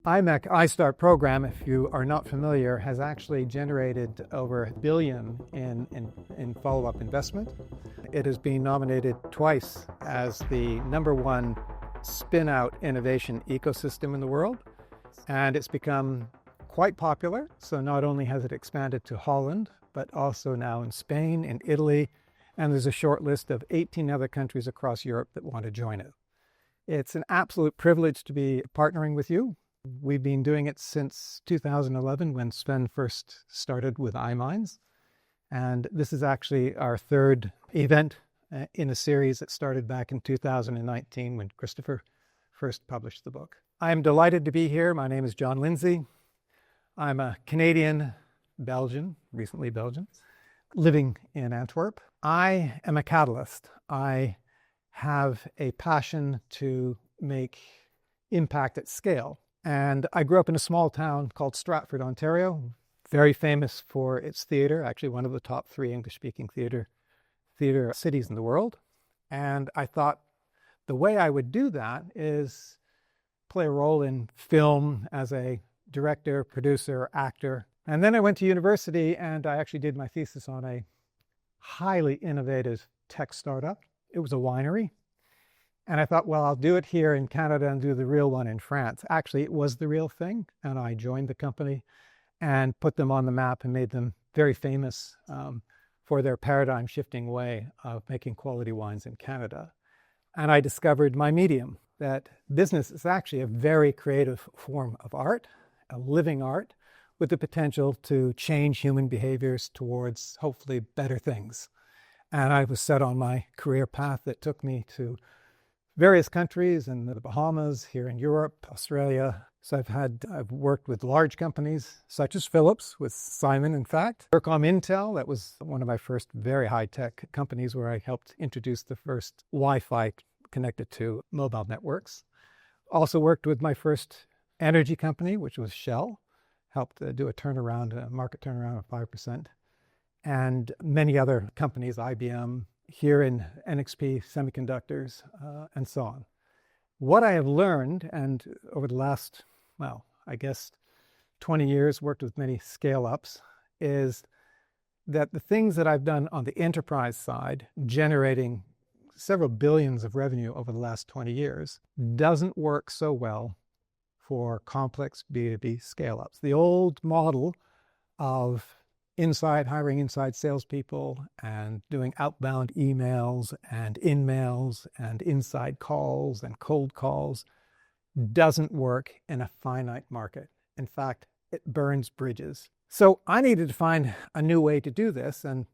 IMEC iStart program, if you are not familiar, has actually generated over $1 billion in follow-up investment. It has been nominated twice as the #1 spin-out innovation ecosystem in the world, and it's become quite popular. So not only has it expanded to Holland, but also now in Spain, in Italy, and there's a short list of 18 other countries across Europe that want to join it. It's an absolute privilege to be partnering with you. We've been doing it since 2011 when Sven first started with iMinds. And this is actually our third event in a series that started back in 2019 when Christopher first published the book. I'm delighted to be here. My name is John Lindsay. I'm a Canadian Belgian, recently Belgian, living in Antwerp. I am a catalyst. I have a passion to make impact at scale. And I grew up in a small town called Stratford, Ontario, very famous for its theater, actually one of the top 3 English-speaking theater cities in the world. And I thought the way I would do that is play a role in film as a director, producer, actor. And then I went to university and I actually did my thesis on a highly innovative tech startup. It was a winery. And I thought, well, I'll do it here in Canada and do the real one in France. Actually, it was the real thing. And I joined the company and put them on the map and made them very famous for their paradigm-shifting way of making quality wines in Canada. And I discovered my medium, that business is actually a very creative form of art, a living art, with the potential to change human behaviors towards hopefully better things. And I was set on my career path that took me to various countries in the Bahamas, here in Europe, Australia. So I've worked with large companies such as Philips, with Simon, in fact. Workcom Intel, that was one of my first very high-tech companies where I helped introduce the first Wi-Fi connected to mobile networks. Also worked with my first energy company, which was Shell, helped do a market turnaround of 5%. And many other companies, IBM, here in NXP Semiconductors, and so on. What I have learned, and over the last, 20 years, worked with many scale-ups, is that the things that I've done on the enterprise side, generating several billions of revenue over the last 20 years, doesn't work so well for complex B2B scale-ups. The old model of hiring inside salespeople and doing outbound emails and in-mails and inside calls and cold calls doesn't work in a finite market. In fact, it burns bridges. So I needed to find a new way to do this. And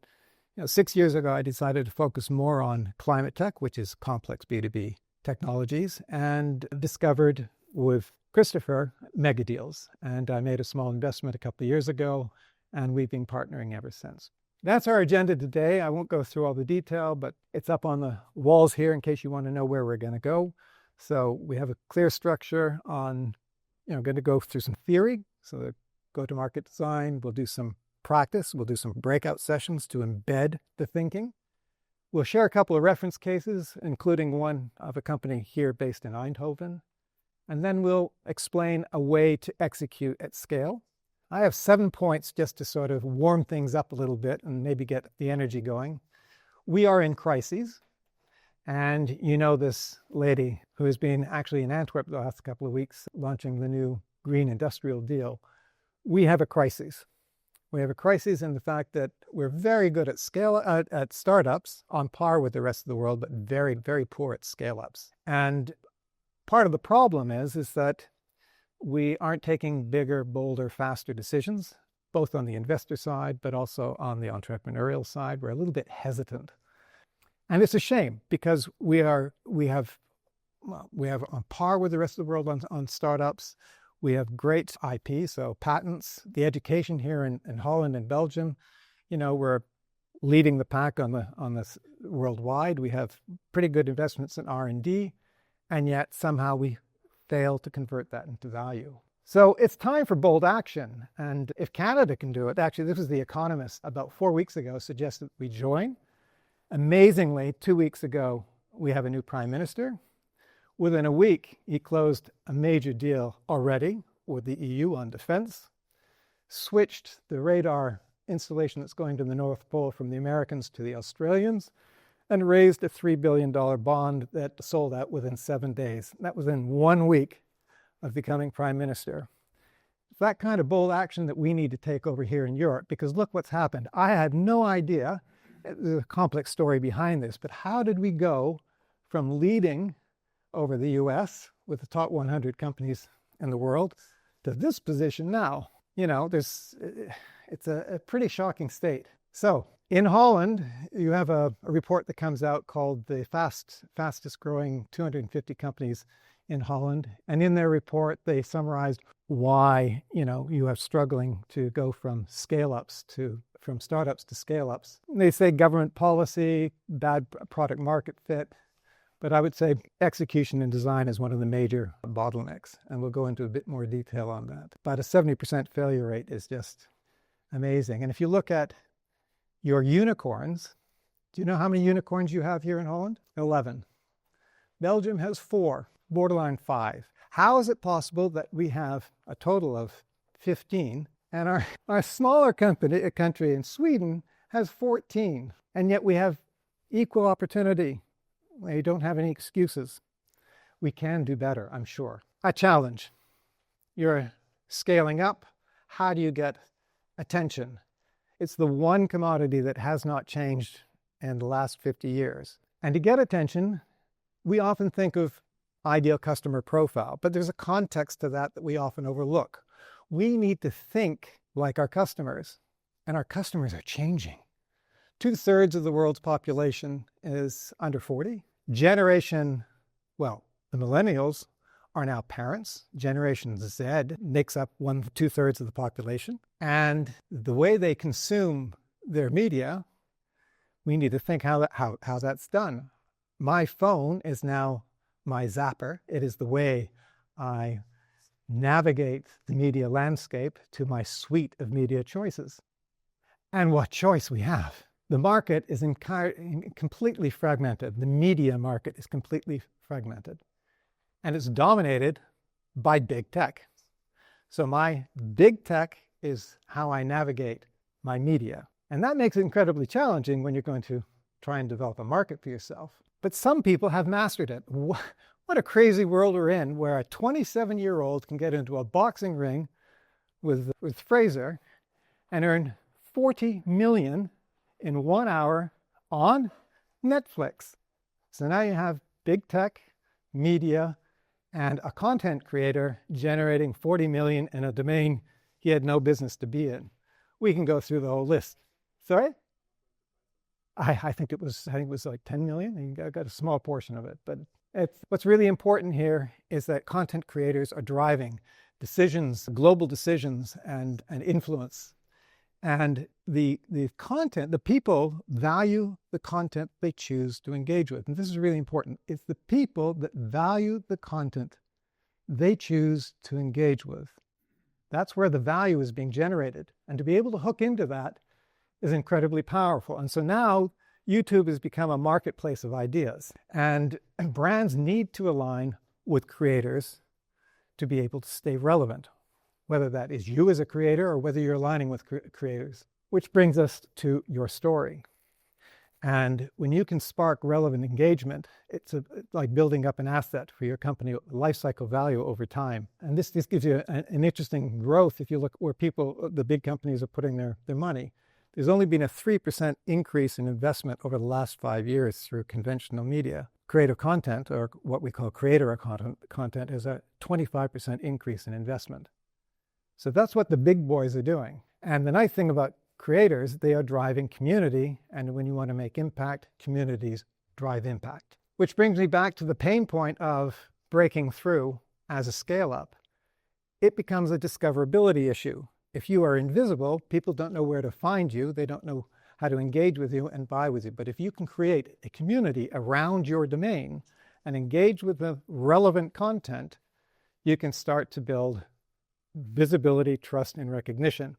6 years ago, I decided to focus more on climate tech, which is complex B2B technologies, and discovered with Christopher MegaDeals. And I made a small investment a couple of years ago, and we've been partnering ever since. That's our agenda today. I won't go through all the detail, but it's up on the walls here in case you want to know where we're going to go. So we have a clear structure on, going to go through some theory. So the go-to-market design, we'll do some practice, we'll do some breakout sessions to embed the thinking. We'll share a couple of reference cases, including one of a company here based in Eindhoven. And then we'll explain a way to execute at scale. I have 7 points just to sort of warm things up a little bit and maybe get the energy going. We are in crises. And this lady who has been actually in Antwerp the last couple of weeks launching the new Green Industrial Deal. We have a crisis. We have a crisis in the fact that we're very good at at startups, on par with the rest of the world, but very, very poor at scale-ups. And part of the problem is that we aren't taking bigger, bolder, faster decisions, both on the investor side, but also on the entrepreneurial side. We're a little bit hesitant. And it's a shame because we have on par with the rest of the world on startups. We have great IP, so patents. The education here in Holland and Belgium, we're leading the pack on this worldwide. We have pretty good investments in R&D, and yet somehow we fail to convert that into value. So it's time for bold action. And if Canada can do it, actually, this was The Economist about 4 weeks ago, suggested we join. Amazingly, 2 weeks ago, we have a new prime minister. Within a week, he closed a major deal already with the EU on defense, switched the radar installation that's going to the North Pole from the Americans to the Australians, and raised a $3 billion bond that sold out within 7 days. That was in 1 week of becoming prime minister. It's that kind of bold action that we need to take over here in Europe, because look what's happened. I had no idea, there's a complex story behind this, but how did we go from leading over the US with the top 100 companies in the world to this position now? You know, it's a pretty shocking state. So in Holland, you have a report that comes out called the fastest growing 250 companies in Holland. And in their report, they summarized why, you are struggling to go from from startups to scale-ups. They say government policy, bad product market fit, but I would say execution and design is one of the major bottlenecks. And we'll go into a bit more detail on that. But a 70% failure rate is just amazing. And if you look at your unicorns, do you know how many unicorns you have here in Holland? 11. Belgium has 4, borderline 5. How is it possible that we have a total of 15 and our smaller country in Sweden has 14, and yet we have equal opportunity? We don't have any excuses. We can do better, I'm sure. A challenge. You're scaling up. How do you get attention? It's the one commodity that has not changed in the last 50 years. And to get attention, we often think of ideal customer profile, but there's a context to that we often overlook. We need to think like our customers, and our customers are changing. 2/3 of the world's population is under 40. The millennials are now parents. Generation Z makes up 2/3 of the population. And the way they consume their media, we need to think how that's done. My phone is now my zapper. It is the way I navigate the media landscape to my suite of media choices. And what choice we have. The market is completely fragmented. The media market is completely fragmented. And it's dominated by big tech. So my big tech is how I navigate my media. And that makes it incredibly challenging when you're going to try and develop a market for yourself. But some people have mastered it. What a crazy world we're in, where a 27-year-old can get into a boxing ring with Fraser and earn $40 million in 1 hour on Netflix. So now you have big tech, media, and a content creator generating $40 million in a domain he had no business to be in. We can go through the whole list. Sorry? I think it was like 10 million. You got a small portion of it. But what's really important here is that content creators are driving decisions, global decisions, and influence. And the people value the content they choose to engage with. And this is really important. It's the people that value the content they choose to engage with. That's where the value is being generated. And to be able to hook into that is incredibly powerful. And so now YouTube has become a marketplace of ideas. And brands need to align with creators to be able to stay relevant, whether that is you as a creator or whether you're aligning with creators. Which brings us to your story. And when you can spark relevant engagement, it's like building up an asset for your company, life cycle value over time. And this gives you an interesting growth if you look where the big companies are putting their money. There's only been a 3% increase in investment over the last 5 years through conventional media. Creative content, or what we call creator content, is a 25% increase in investment. So that's what the big boys are doing. And the nice thing about creators, they are driving community. And when you want to make impact, communities drive impact. Which brings me back to the pain point of breaking through as a scale-up. It becomes a discoverability issue. If you are invisible, people don't know where to find you. They don't know how to engage with you and buy with you. But if you can create a community around your domain and engage with the relevant content, you can start to build visibility, trust, and recognition.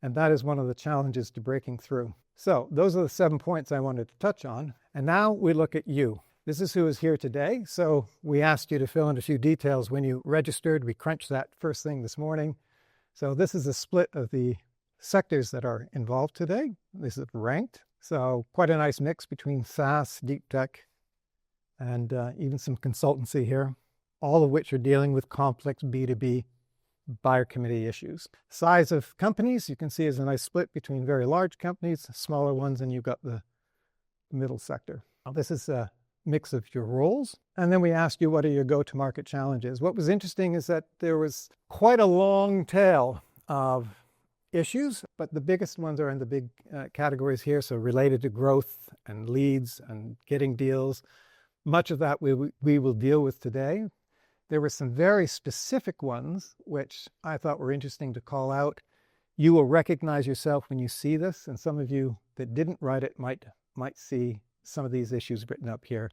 And that is one of the challenges to breaking through. So those are the 7 points I wanted to touch on. And now we look at you. This is who is here today. So we asked you to fill in a few details when you registered. We crunched that first thing this morning. So this is a split of the sectors that are involved today. This is ranked. So quite a nice mix between SaaS, deep tech, and even some consultancy here, all of which are dealing with complex B2B buyer committee issues. Size of companies, you can see is a nice split between very large companies, smaller ones, and you've got the middle sector. Now, this is a mix of your roles. And then we asked you, what are your go-to-market challenges? What was interesting is that there was quite a long tail of issues, but the biggest ones are in the big categories here. So related to growth and leads and getting deals. Much of that we will deal with today. There were some very specific ones, which I thought were interesting to call out. You will recognize yourself when you see this, and some of you that didn't write it might see some of these issues written up here.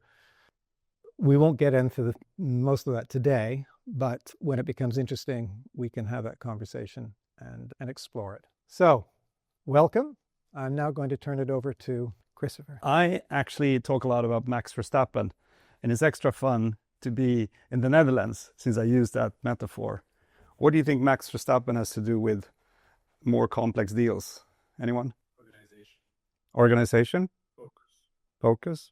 We won't get into most of that today, but when it becomes interesting, we can have that conversation and explore it. So, welcome. I'm now going to turn it over to Christopher. I actually talk a lot about Max Verstappen, and it's extra fun to be in the Netherlands since I use that metaphor. What do you think Max Verstappen has to do with more complex deals? Anyone? Organization? Focus?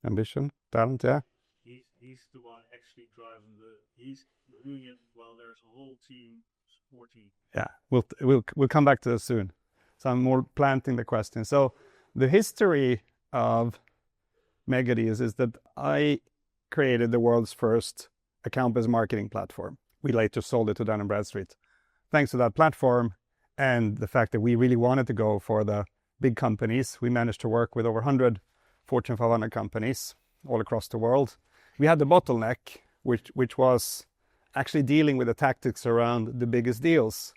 Ambition? Talent, yeah. He's the one actually driving he's doing it while there's a whole team supporting. Yeah, we'll come back to this soon. So I'm more planting the question. So the history of MegaDeals is that I created the world's first account-based marketing platform. We later sold it to Dun & Bradstreet. Thanks to that platform and the fact that we really wanted to go for the big companies, we managed to work with over 100 Fortune 500 companies all across the world. We had the bottleneck, which was actually dealing with the tactics around the biggest deals.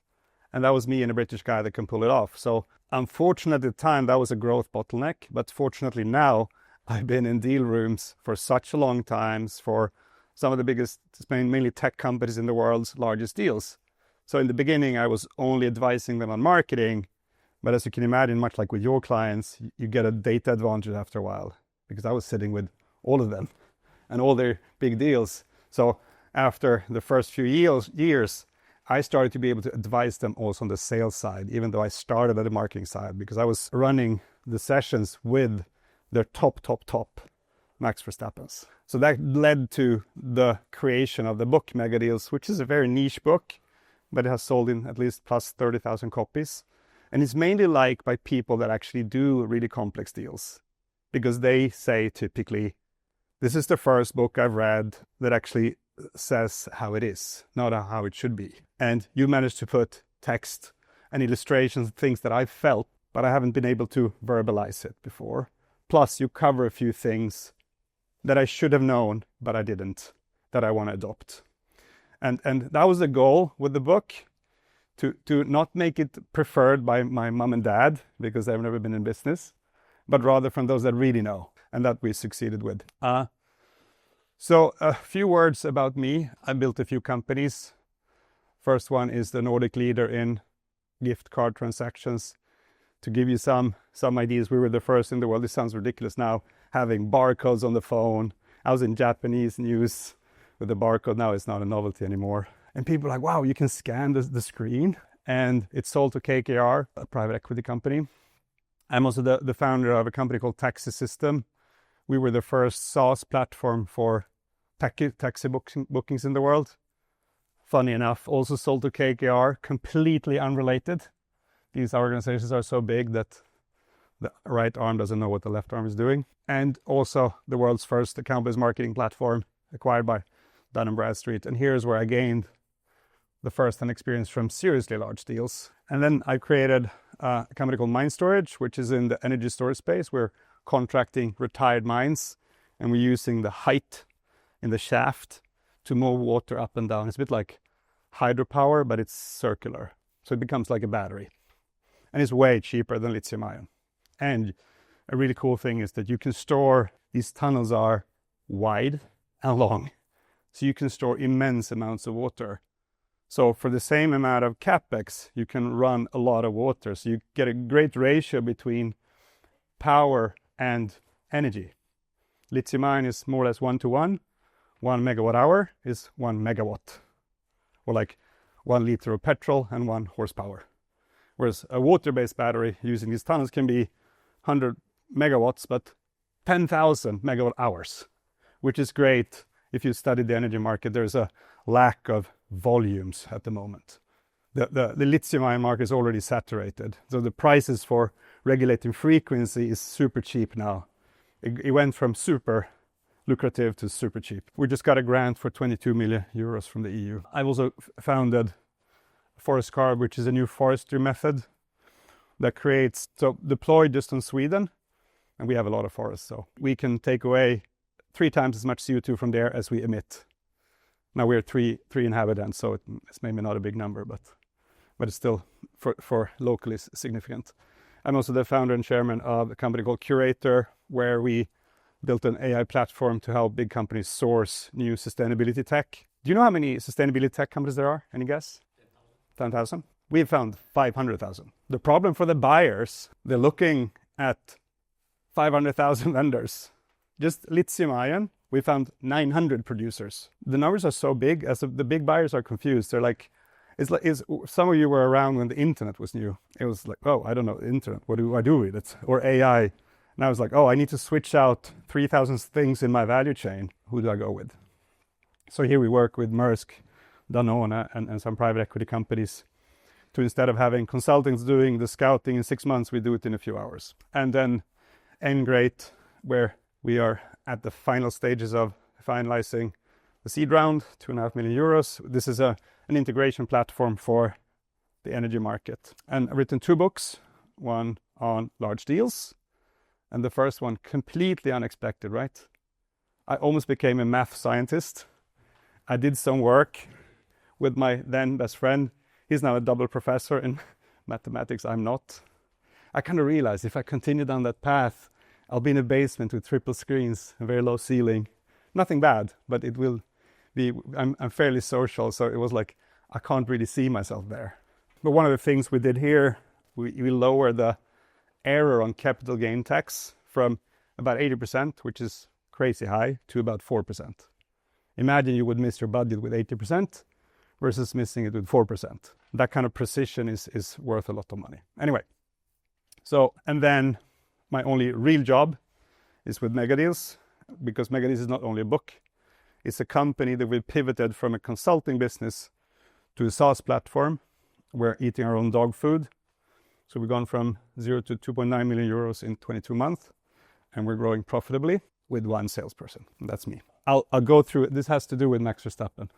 And that was me and a British guy that can pull it off. So unfortunately at the time, that was a growth bottleneck. But fortunately now, I've been in deal rooms for such a long time for some of the biggest, mainly tech companies in the world's largest deals. So in the beginning, I was only advising them on marketing. But as you can imagine, much like with your clients, you get a data advantage after a while, because I was sitting with all of them and all their big deals. So after the first few years, I started to be able to advise them also on the sales side, even though I started at the marketing side, because I was running the sessions with their top Max Verstappens. So that led to the creation of the book MegaDeals, which is a very niche book, but it has sold in at least plus 30,000 copies. And it's mainly liked by people that actually do really complex deals, because they say typically, this is the first book I've read that actually says how it is, not how it should be. And you managed to put text and illustrations, things that I've felt, but I haven't been able to verbalize it before. Plus you cover a few things that I should have known, but I didn't, that I want to adopt. And that was the goal with the book. To not make it preferred by my mom and dad, because they've never been in business, but rather from those that really know, and that we succeeded with. So a few words about me. I built a few companies. First one is the Nordic leader in gift card transactions. To give you some ideas, we were the first in the world. This sounds ridiculous now, having barcodes on the phone. I was in Japanese news with the barcode. Now it's not a novelty anymore. And people are like, wow, you can scan the screen. And it's sold to KKR, a private equity company. I'm also the founder of a company called Taxi System. We were the first SaaS platform for taxi bookings in the world. Funny enough, also sold to KKR, completely unrelated. These organizations are so big that the right arm doesn't know what the left arm is doing. And also the world's first account-based marketing platform acquired by Dun & Bradstreet. And here's where I gained the first-hand experience from seriously large deals. And then I created a company called Mine Storage, which is in the energy storage space. We're contracting retired mines, and we're using the height in the shaft to move water up and down. It's a bit like hydropower, but it's circular. So it becomes like a battery. And it's way cheaper than lithium ion. And a really cool thing is that you can store, these tunnels are wide and long. So you can store immense amounts of water. So for the same amount of capex, you can run a lot of water. So you get a great ratio between power and energy. lithium ion is more or less 1-to-1. 1 megawatt hour is 1 megawatt, or like 1 liter of petrol and 1 horsepower. Whereas a water-based battery using these tunnels can be 100 megawatts, but 10,000 megawatt hours, which is great. If you study the energy market, there's a lack of volumes at the moment. The lithium-ion market is already saturated. So the prices for regulating frequency is super cheap now. It went from super lucrative to super cheap. We just got a grant for 22 million euros from the EU. I've also founded Forest Carb, which is a new forestry method that creates, so deployed just in Sweden, and we have a lot of forests, so we can take away 3 times as much CO2 from there as we emit. Now we're three inhabitants, so it's maybe not a big number, but it's still for locally significant. I'm also the founder and chairman of a company called Curator, where we built an AI platform to help big companies source new sustainability tech. Do you know how many sustainability tech companies there are? Any guess? 10,000? We've found 500,000. The problem for the buyers, they're looking at 500,000 vendors. Just lithium ion, we found 900 producers. The numbers are so big, as the big buyers are confused. They're like, some of you were around when the internet was new. It was like, oh, I don't know, internet, what do I do with it? Or AI. And I was like, oh, I need to switch out 3,000 things in my value chain. Who do I go with? So here we work with Maersk, Danone, and some private equity companies to, instead of having consultants doing the scouting in 6 months, we do it in a few hours. And then Engrate, where we are at the final stages of finalizing the seed round, 2.5 million euros. This is an integration platform for the energy market. And I've written 2 books, one on large deals, and the first one completely unexpected, right? I almost became a math scientist. I did some work with my then best friend. He's now a double professor in mathematics. I'm not. I kind of realized if I continue down that path, I'll be in a basement with triple screens, a very low ceiling. Nothing bad, but it will be, I'm fairly social, so it was like, I can't really see myself there. But one of the things we did here, we lowered the error on capital gain tax from about 80%, which is crazy high, to about 4%. Imagine you would miss your budget with 80% versus missing it with 4%. That kind of precision is worth a lot of money. Anyway, so, and then my only real job is with MegaDeals, because MegaDeals is not only a book, it's a company that we pivoted from a consulting business to a SaaS platform. We're eating our own dog food. So we've gone from 0 to 2.9 million euros in 22 months, and we're growing profitably with 1 salesperson. And that's me. I'll go through, this has to do with Max Verstappen.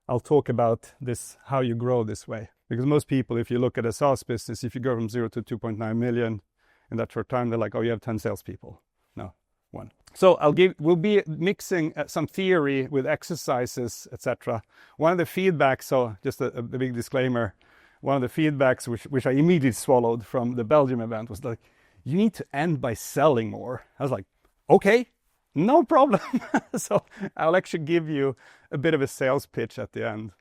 I'll talk about this, how you grow this way. Because most people, if you look at a SaaS business, if you go from 0 to 2.9 million in that short time, they're like, oh, you have 10 salespeople. No, 1. So we'll be mixing some theory with exercises, etc. One of the feedbacks, so just a big disclaimer, one of the feedbacks which I immediately swallowed from the Belgium event was like, you need to end by selling more. I was like, okay, no problem. So I'll actually give you a bit of a sales pitch at the end.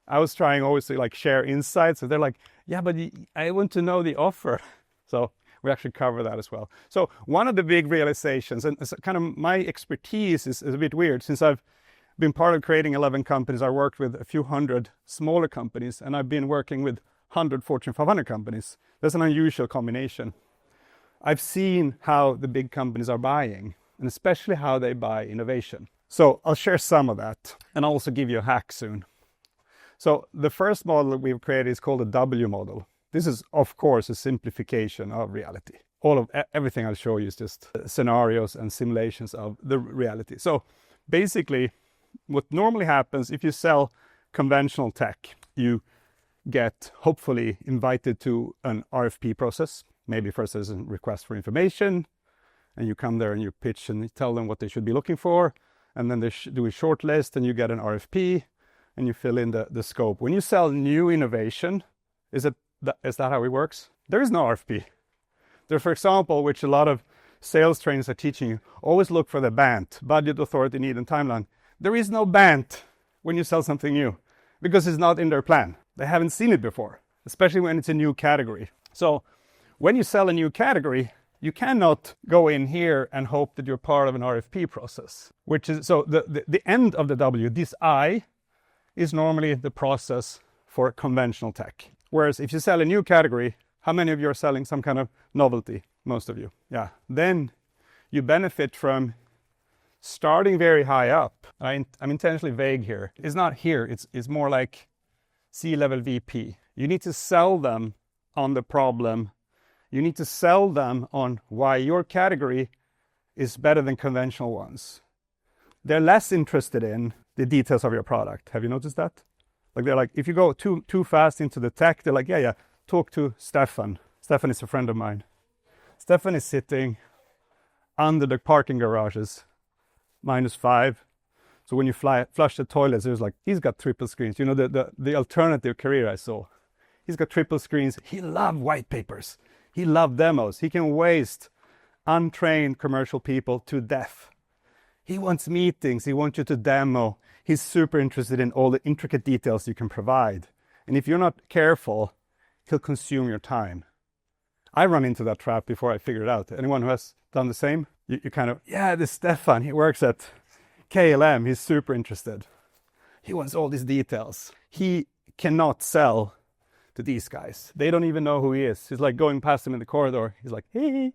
I was trying always to like share insights. So they're like, yeah, but I want to know the offer. So we actually cover that as well. So one of the big realizations, and kind of my expertise is a bit weird, since I've been part of creating 11 companies. I worked with a few hundred smaller companies, and I've been working with 100 Fortune 500 companies. That's an unusual combination. I've seen how the big companies are buying, and especially how they buy innovation. So I'll share some of that, and I'll also give you a hack soon. So the first model that we've created is called a W model. This is, of course, a simplification of reality. Everything I'll show you is just scenarios and simulations of the reality. So basically, what normally happens if you sell conventional tech, you get hopefully invited to an RFP process. Maybe first there's a request for information, and you come there and you pitch and you tell them what they should be looking for, and then they do a short list and you get an RFP and you fill in the scope. When you sell new innovation, is that how it works? There is no RFP. There, for example, which a lot of sales trainers are teaching you, always look for the BANT, budget, authority, need, and timeline. There is no BANT when you sell something new, because it's not in their plan. They haven't seen it before, especially when it's a new category. So when you sell a new category, You cannot go in here and hope that you're part of an RFP process, which is, so the end of the W, this I, is normally the process for conventional tech. Whereas if you sell a new category, how many of you are selling some kind of novelty? Most of you. Yeah. Then you benefit from starting very high up. I'm intentionally vague here. It's not here. It's more like C-level VP. You need to sell them on the problem. You need to sell them on why your category is better than conventional ones. They're less interested in the details of your product. Have you noticed that? Like they're like, if you go too fast into the tech, they're like, yeah, talk to Stefan. Stefan is a friend of mine. Stefan is sitting under the parking garages, -5. So when you flush the toilets, it was like, he's got triple screens. You know, the alternative career I saw. He's got triple screens. He loved white papers. He loved demos. He can waste untrained commercial people to death. He wants meetings. He wants you to demo. He's super interested in all the intricate details you can provide. And if you're not careful, he'll consume your time. I run into that trap before I figure it out. Anyone who has done the same? You kind of, yeah, this Stefan, he works at KLM. He's super interested. He wants all these details. He cannot sell to these guys. They don't even know who he is. He's like going past him in the corridor. He's like, hey.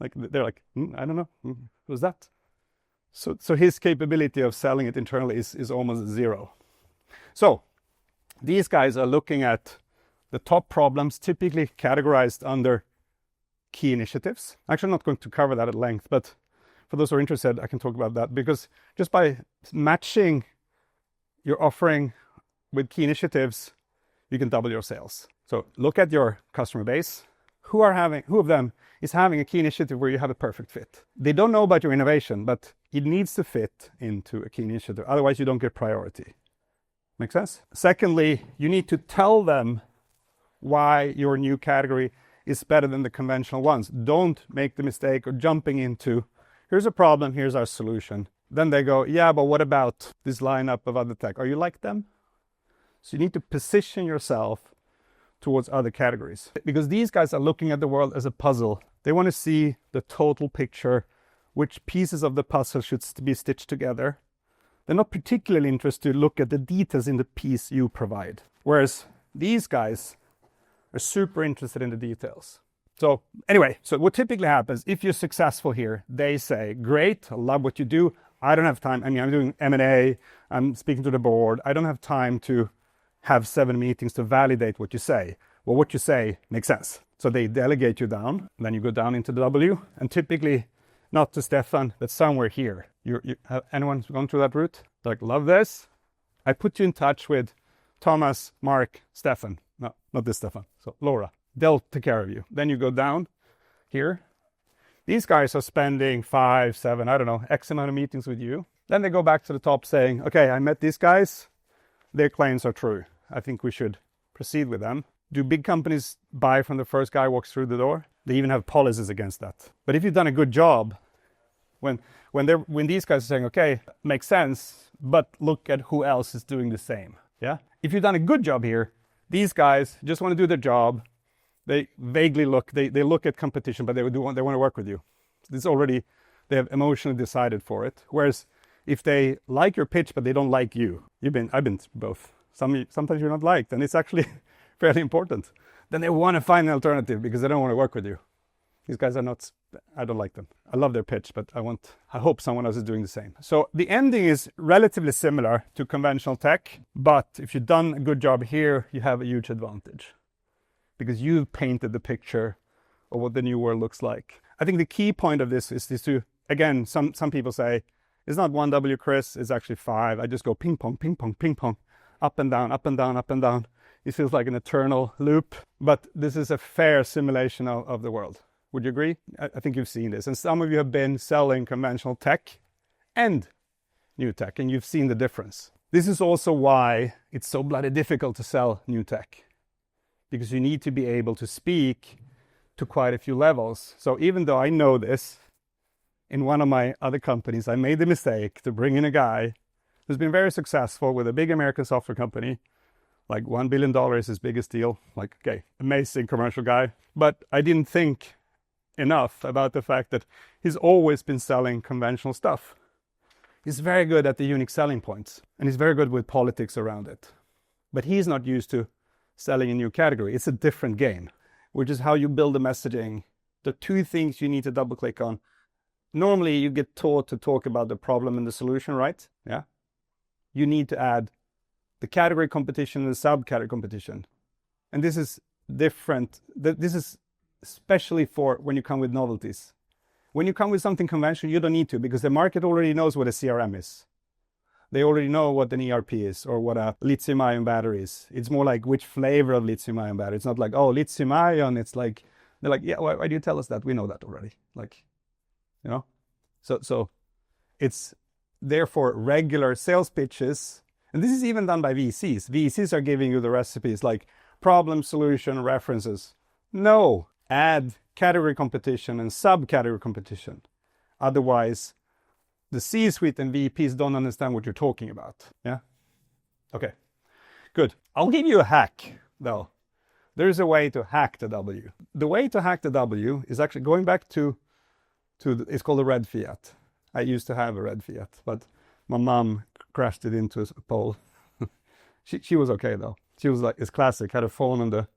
Like they're like, I don't know. Who's that? So his capability of selling it internally is almost zero. So these guys are looking at the top problems, typically categorized under key initiatives. Actually, I'm not going to cover that at length, but for those who are interested, I can talk about that, because just by matching your offering with key initiatives, you can double your sales. So look at your customer base. Who of them is having a key initiative where you have a perfect fit? They don't know about your innovation, but it needs to fit into a key initiative. Otherwise, you don't get priority. Make sense? Secondly, you need to tell them why your new category is better than the conventional ones. Don't make the mistake of jumping into, here's a problem, here's our solution. Then they go, yeah, but what about this lineup of other tech? Are you like them? So you need to position yourself towards other categories, because these guys are looking at the world as a puzzle. They want to see the total picture, which pieces of the puzzle should be stitched together. They're not particularly interested to look at the details in the piece you provide. Whereas these guys are super interested in the details. So anyway, so what typically happens, if you're successful here, they say, great, I love what you do. I don't have time. I mean, I'm doing M&A. I'm speaking to the board. I don't have time to have 7 meetings to validate what you say. Well, what you say makes sense. So they delegate you down. Then you go down into the W, and typically not to Stefan, but somewhere here. Have anyone gone through that route? Like, love this. I put you in touch with Thomas, Mark, Stefan. No, not this Stefan. So Laura, they'll take care of you. Then you go down here. These guys are spending 5, 7, I don't know, X amount of meetings with you. Then they go back to the top saying, okay, I met these guys. Their claims are true. I think we should proceed with them. Do big companies buy from the first guy who walks through the door? They even have policies against that. But if you've done a good job, when these guys are saying, okay, makes sense, but look at who else is doing the same. Yeah. If you've done a good job here, these guys just want to do their job. They vaguely look, they look at competition, but they want to work with you. It's already, they have emotionally decided for it. Whereas if they like your pitch, but they don't like you, I've been through both. Sometimes you're not liked, and it's actually fairly important. Then they want to find an alternative because they don't want to work with you. These guys are not, I don't like them. I love their pitch, but I hope someone else is doing the same. So the ending is relatively similar to conventional tech, but if you've done a good job here, you have a huge advantage because you've painted the picture of what the new world looks like. I think the key point of this is to, again, some people say, it's not 1W, Chris, it's actually 5. I just go ping pong, ping pong, ping pong, up and down, up and down, up and down. It feels like an eternal loop, but this is a fair simulation of the world. Would you agree? I think you've seen this. And some of you have been selling conventional tech and new tech, and you've seen the difference. This is also why it's so bloody difficult to sell new tech, because you need to be able to speak to quite a few levels. So even though I know this, in one of my other companies, I made the mistake to bring in a guy who's been very successful with a big American software company. Like $1 billion is his biggest deal. Like, okay, amazing commercial guy. But I didn't think enough about the fact that he's always been selling conventional stuff. He's very good at the unique selling points, and he's very good with politics around it. But he's not used to selling a new category. It's a different game, which is how you build the messaging. The two things you need to double click on. Normally you get taught to talk about the problem and the solution, right? Yeah. You need to add the category competition and the subcategory competition. And this is different. This is especially for when you come with novelties. When you come with something conventional, you don't need to, because the market already knows what a CRM is. They already know what an ERP is or what a lithium-ion battery is. It's more like which flavor of lithium-ion battery. It's not like, oh, lithium-ion. It's like, they're like, yeah, why do you tell us that? We know that already. Like, you know? So it's therefore regular sales pitches. And this is even done by VCs. VCs are giving you the recipes like problem, solution, references. No, add category competition and subcategory competition. Otherwise, the C-suite and VPs don't understand what you're talking about. Yeah? Okay, good. I'll give you a hack, though. There's a way to hack the W. The way to hack the W is actually going back to it's called a red Fiat. I used to have a red Fiat, but my mom crashed it into a pole. She was okay, though. She was like, it's classic, had a phone on the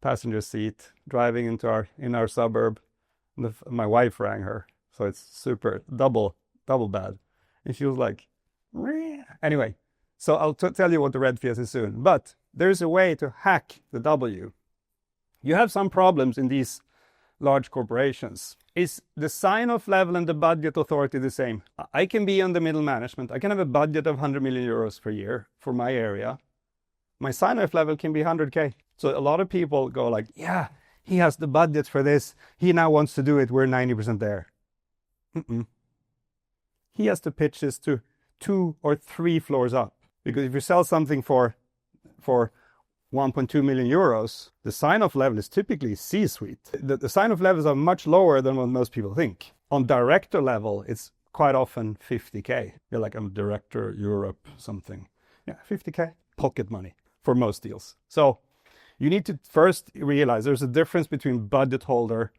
passenger seat, driving in our suburb. My wife rang her, so it's super double bad. And she was like, meh. Anyway, so I'll tell you what the red Fiat is soon. But there's a way to hack the W. You have some problems in these large corporations. Is the sign-off level and the budget authority the same? I can be on the middle management. I can have a budget of 100 million euros per year for my area. My sign-off level can be 100K. So a lot of people go like, yeah, he has the budget for this. He now wants to do it. We're 90% there. He has to pitch this to 2 or 3 floors up. Because if you sell something for 1.2 million euros, the sign-off level is typically C-suite. The sign-off levels are much lower than what most people think. On director level, it's quite often 50K. You're like, I'm director Europe something. Yeah, 50K, pocket money for most deals. So you need to first realize there's a difference between budget holder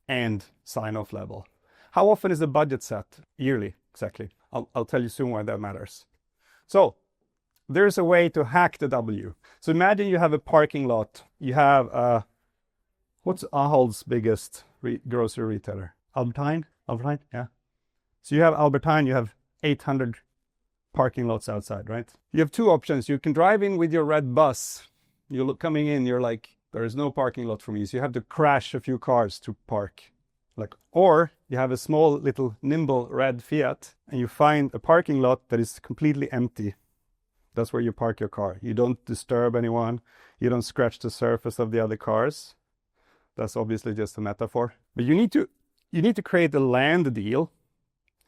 and sign-off level. How often is the budget set? Yearly, exactly. I'll tell you soon why that matters. So there's a way to hack the W. So imagine you have a parking lot. You have, what's Ahol's biggest grocery retailer? Albertine, yeah. So you have Albertine, you have 800 parking lots outside, right? You have 2 options. You can drive in with your red bus. You're coming in, you're like, there is no parking lot for me. So you have to crash a few cars to park. Or you have a small little nimble red Fiat and you find a parking lot that is completely empty. That's where you park your car. You don't disturb anyone. You don't scratch the surface of the other cars. That's obviously just a metaphor. But you need to create a land deal.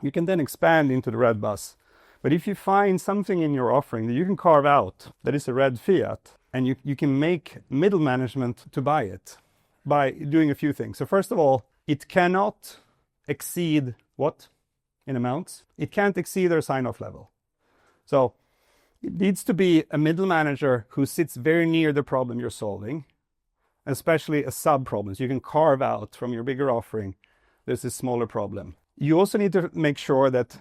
You can then expand into the red bus. But if you find something in your offering that you can carve out that is a red Fiat, and you can make middle management to buy it by doing a few things. So first of all, it cannot exceed what in amounts? It can't exceed their sign-off level. So it needs to be a middle manager who sits very near the problem you're solving, especially a sub-problem. So you can carve out from your bigger offering, there's a smaller problem. You also need to make sure that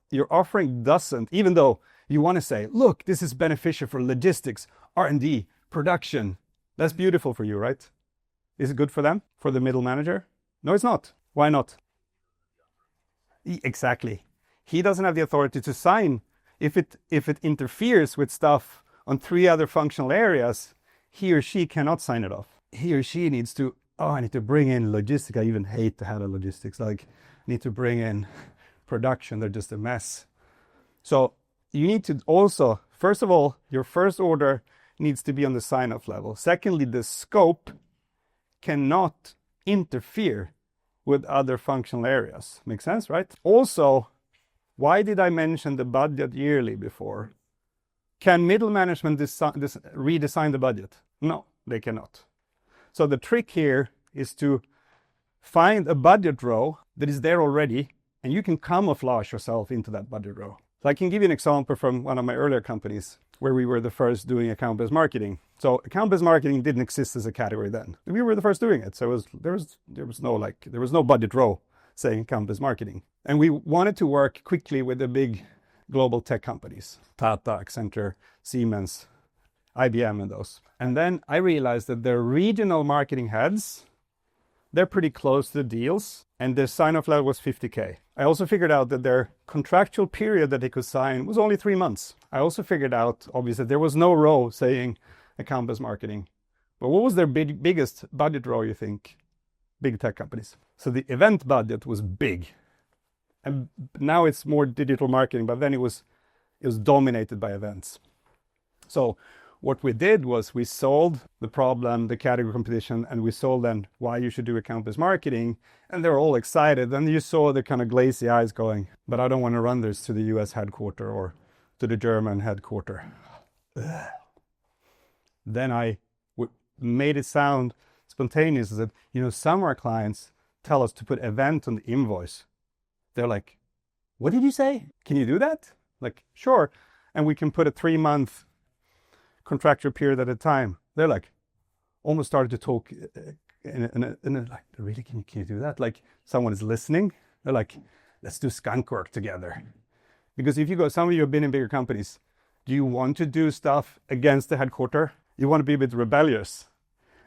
your offering doesn't, even though you want to say, look, this is beneficial for logistics, R&D, production. That's beautiful for you, right? Is it good for them? For the middle manager? No, it's not. Why not? Exactly. He doesn't have the authority to sign. If it interferes with stuff on 3 other functional areas, he or she cannot sign it off. He or she needs to, I need to bring in logistics. I even hate the head of logistics. Like, I need to bring in production. They're just a mess. So you need to also, first of all, your first order needs to be on the sign-off level. Secondly, the scope cannot interfere with other functional areas. Makes sense, right? Also, why did I mention the budget yearly before? Can middle management redesign the budget? No, they cannot. So the trick here is to find a budget row that is there already, and you can camouflage yourself into that budget row. So I can give you an example from one of my earlier companies. where we were the first doing account-based marketing. So account-based marketing didn't exist as a category then. We were the first doing it. So there was no budget row saying account-based marketing. And we wanted to work quickly with the big global tech companies, Tata, Accenture, Siemens, IBM, and those. And then I realized that their regional marketing heads, they're pretty close to the deals, and their sign-off level was 50K. I also figured out that their contractual period that they could sign was only 3 months. I also figured out, obviously, there was no row saying account-based marketing. But what was their biggest budget row, you think? Big tech companies. So the event budget was big. And now it's more digital marketing, but then it was dominated by events. So what we did was we solved the problem, the category competition, and we sold them why you should do account-based marketing. And they were all excited. And you saw the kind of glazy eyes going, but I don't want to run this to the US headquarter or to the German headquarter. Then I made it sound spontaneous. I said, some of our clients tell us to put event on the invoice. They're like, what did you say? Can you do that? Like, sure. And we can put a 3-month contractual period at a time. They're like, almost started to talk in like, really, can you do that? Like someone is listening. They're like, let's do skunk work together. Because if you go, some of you have been in bigger companies. Do you want to do stuff against the headquarter? You want to be a bit rebellious,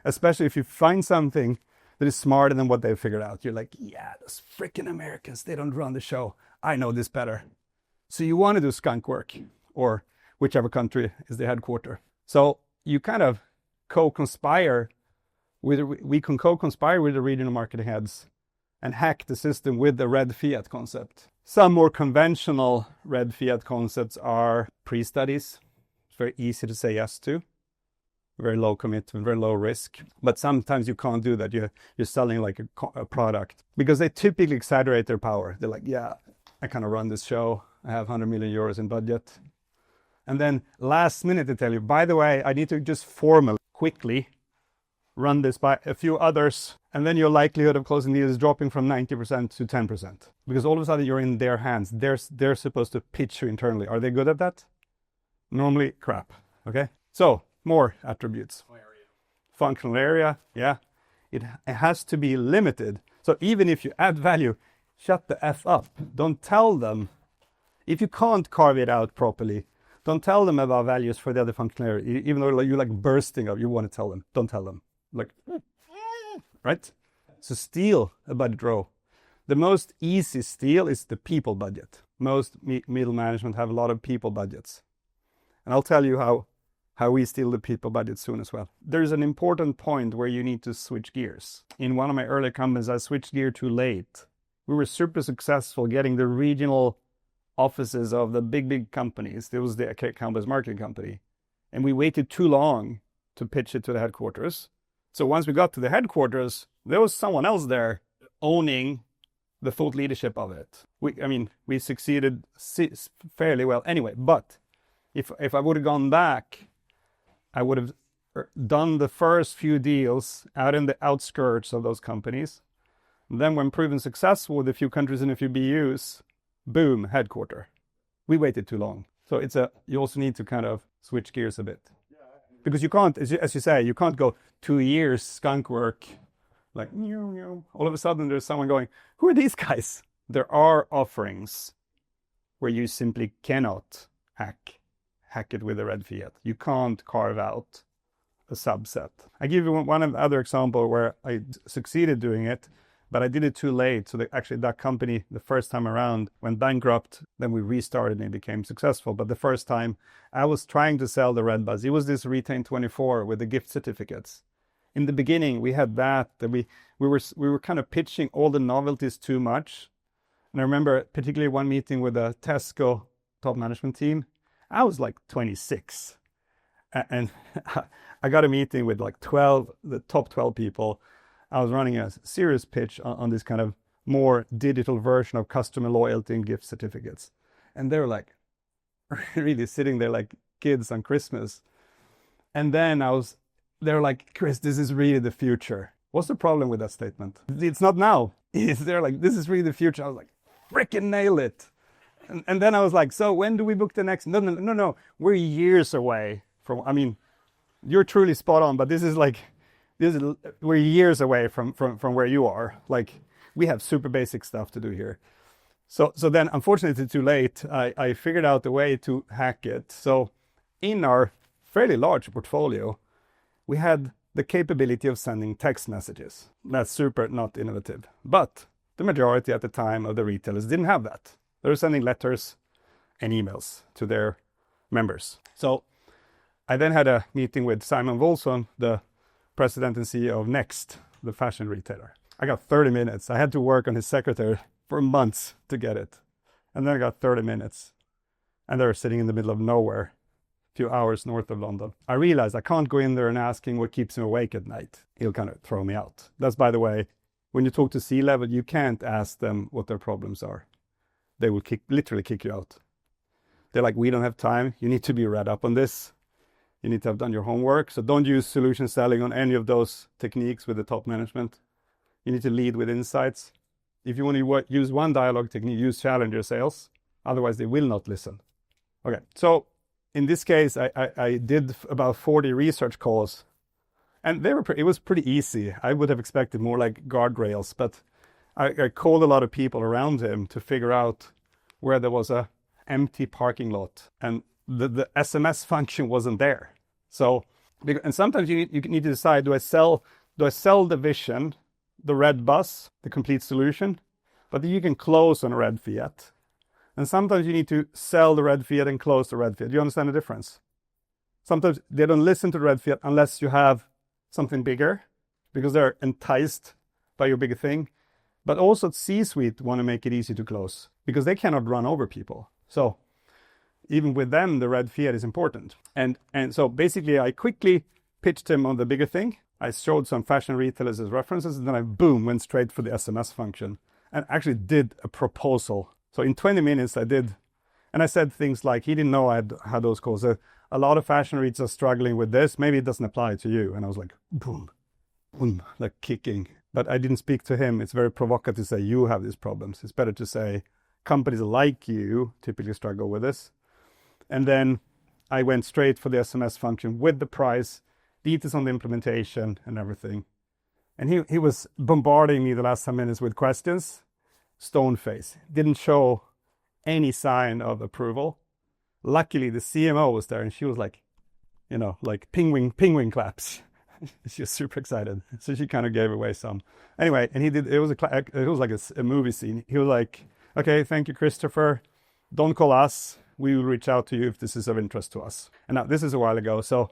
especially if you find something that is smarter than what they've figured out. You're like, yeah, those freaking Americans, they don't run the show. I know this better. So you want to do skunk work, or whichever country is the headquarter. So you kind of co-conspire with the regional marketing heads and hack the system with the red fiat concept. Some more conventional red fiat concepts are pre-studies. It's very easy to say yes to. Very low commitment, very low risk. But sometimes you can't do that. You're selling like a product. Because they typically exaggerate their power. They're like, yeah, I kind of run this show. I have 100 million euros in budget. And then last minute they tell you, by the way, I need to just formally, quickly run this by a few others. And then your likelihood of closing deals is dropping from 90% to 10%. Because all of a sudden you're in their hands. They're supposed to pitch you internally. Are they good at that? Normally, crap. Okay? So, more attributes. Functional area, yeah. It has to be limited. So even if you add value, shut the F up. Don't tell them. If you can't carve it out properly, don't tell them about values for the other functional area. Even though you're like bursting up, you want to tell them. Don't tell them. Like, right? So steal a budget row. The most easy steal is the people budget. Most middle management have a lot of people budgets. And I'll tell you how we steal the people budget soon as well. There's an important point where you need to switch gears. In one of my early companies, I switched gear too late. We were super successful getting the regional offices of the big companies. There was the account-based marketing company. And we waited too long to pitch it to the headquarters. So once we got to the headquarters, there was someone else there owning the thought leadership of it. We succeeded fairly well anyway. But if I would have gone back, I would have done the first few deals out in the outskirts of those companies. And then when proven successful with a few countries and a few BUs, boom, headquarter. We waited too long. So you also need to kind of switch gears a bit. Because you can't, as you say, you can't go 2 years skunk work, like, all of a sudden there's someone going, who are these guys? There are offerings where you simply cannot hack it with a red fiat. You can't carve out a subset. I give you one other example where I succeeded doing it, but I did it too late. So that company, the first time around, went bankrupt. Then we restarted and it became successful. But the first time, I was trying to sell the Red Buzz. It was this Retain 24 with the gift certificates. In the beginning, we had that we were kind of pitching all the novelties too much. And I remember particularly one meeting with the Tesco top management team. I was like 26. And I got a meeting with like the top 12 people. I was running a serious pitch on this kind of more digital version of customer loyalty and gift certificates. And they were like really sitting there like kids on Christmas. And then they were like, Chris, this is really the future. What's the problem with that statement? It's not now. They're like, this is really the future. I was like, freaking nail it. And then I was like, so when do we book the next? No. We're years away from, I mean, you're truly spot on, but we're years away from where you are. Like, we have super basic stuff to do here. So then, unfortunately, too late, I figured out a way to hack it. So in our fairly large portfolio, we had the capability of sending text messages. That's super not innovative. But the majority at the time of the retailers didn't have that. They were sending letters and emails to their members. So I then had a meeting with Simon Wolfson, the president and CEO of Next, the fashion retailer. I got 30 minutes. I had to work on his secretary for months to get it. And then I got 30 minutes. And they were sitting in the middle of nowhere, a few hours north of London. I realized I can't go in there and asking what keeps him awake at night. He'll kind of throw me out. That's, by the way, when you talk to C-level, you can't ask them what their problems are. They will literally kick you out. They're like, we don't have time. You need to be read up on this. You need to have done your homework. So don't use solution selling on any of those techniques with the top management. You need to lead with insights. If you want to use one dialogue technique, use challenger sales. Otherwise, they will not listen. Okay, so in this case, I did about 40 research calls. And it was pretty easy. I would have expected more like guardrails, but I called a lot of people around him to figure out where there was a empty parking lot and the SMS function wasn't there. So, and sometimes you need to decide, do I sell the vision, the red bus, the complete solution? But then you can close on a red Fiat. And sometimes you need to sell the red Fiat and close the red Fiat. Do you understand the difference? Sometimes they don't listen to the red Fiat unless you have something bigger, because they're enticed by your bigger thing. But also C-suite want to make it easy to close because they cannot run over people. So even with them, the red Fiat is important. And so basically I quickly pitched him on the bigger thing. I showed some fashion retailers as references, and then I went straight for the SMS function and actually did a proposal. So in 20 minutes I did, and I said things like, he didn't know I had those calls. A lot of fashion retailers are struggling with this. Maybe it doesn't apply to you. And I was like, boom, boom, like kicking. But I didn't speak to him. It's very provocative to say you have these problems. It's better to say companies like you typically struggle with this. And then I went straight for the SMS function with the price, details on the implementation and everything. And he was bombarding me the last 10 minutes with questions. Stone face. Didn't show any sign of approval. Luckily, the CMO was there and she was like, like penguin claps. She was super excited. So she kind of gave away some. Anyway, and it was like a movie scene. He was like, okay, thank you, Christopher. Don't call us. We will reach out to you if this is of interest to us. And now this is a while ago. So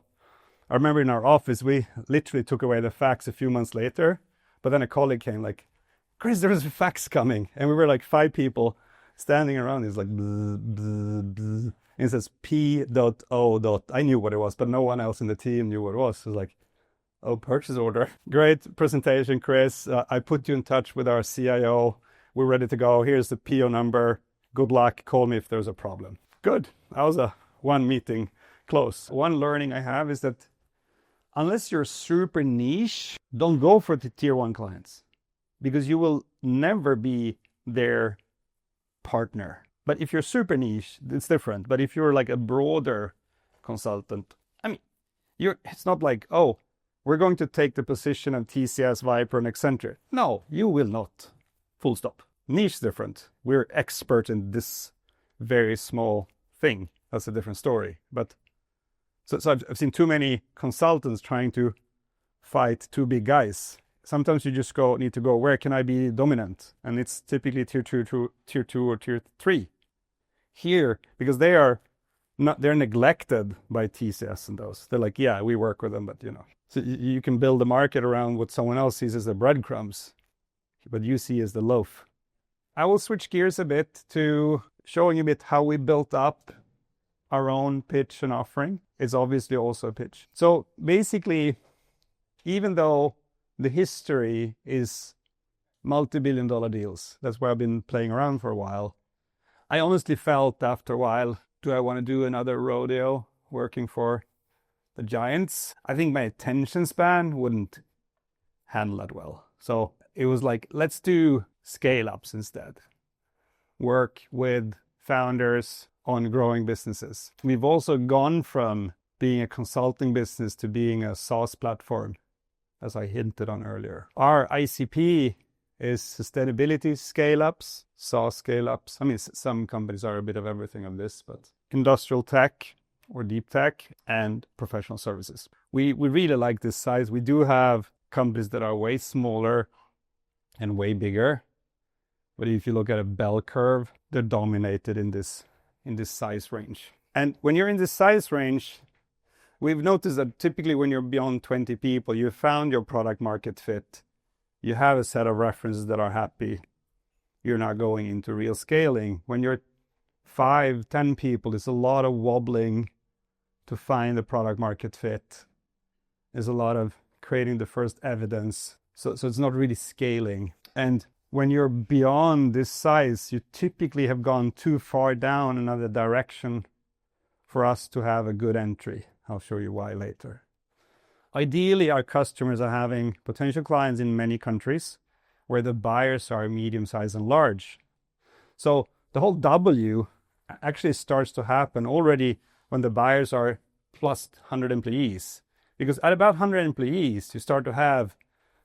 I remember in our office, we literally took away the fax a few months later. But then a colleague came like, Chris, there's a fax coming. And we were like 5 people standing around. It's like, bzz, bzz, bzz. And it says P.O. I knew what it was, but no one else in the team knew what it was. It was like, oh, purchase order. Great presentation, Chris. I put you in touch with our CIO. We're ready to go. Here's the PO number. Good luck. Call me if there's a problem. Good. That was a one meeting close. One learning I have is that unless you're super niche, don't go for the tier 1 clients because you will never be their partner. But if you're super niche, it's different. But if you're like a broader consultant, it's not like, oh, we're going to take the position of TCS, Viper, and Accenture. No, you will not. Full stop. Niche different. We're expert in this very small thing. That's a different story. But so I've seen too many consultants trying to fight 2 big guys. Sometimes you just need to go, where can I be dominant? And it's typically tier 2 or tier 3. Here, because they're neglected by TCS and those. They're like, yeah, we work with them, but So you can build a market around what someone else sees as the breadcrumbs, but you see as the loaf. I will switch gears a bit to showing a bit how we built up our own pitch and offering. It's obviously also a pitch. So basically, even though the history is multi-billion-dollar deals, that's where I've been playing around for a while, I honestly felt after a while, do I want to do another rodeo working for the giants? I think my attention span wouldn't handle that well. So it was like, let's do scale-ups instead. Work with founders on growing businesses. We've also gone from being a consulting business to being a SaaS platform, as I hinted on earlier. Our ICP is sustainability scale-ups, SaaS scale-ups. I mean, some companies are a bit of everything of this, but industrial tech or deep tech and professional services. We really like this size. We do have companies that are way smaller and way bigger. But if you look at a bell curve, they're dominated in this size range. And when you're in this size range, we've noticed that typically when you're beyond 20 people, you've found your product market fit. You have a set of references that are happy. You're not going into real scaling. When you're 5, 10 people, there's a lot of wobbling to find the product market fit. There's a lot of creating the first evidence. So it's not really scaling. And when you're beyond this size, you typically have gone too far down another direction for us to have a good entry. I'll show you why later. Ideally, our customers are having potential clients in many countries where the buyers are medium size and large. So the whole W actually starts to happen already when the buyers are plus 100 employees. Because at about 100 employees, you start to have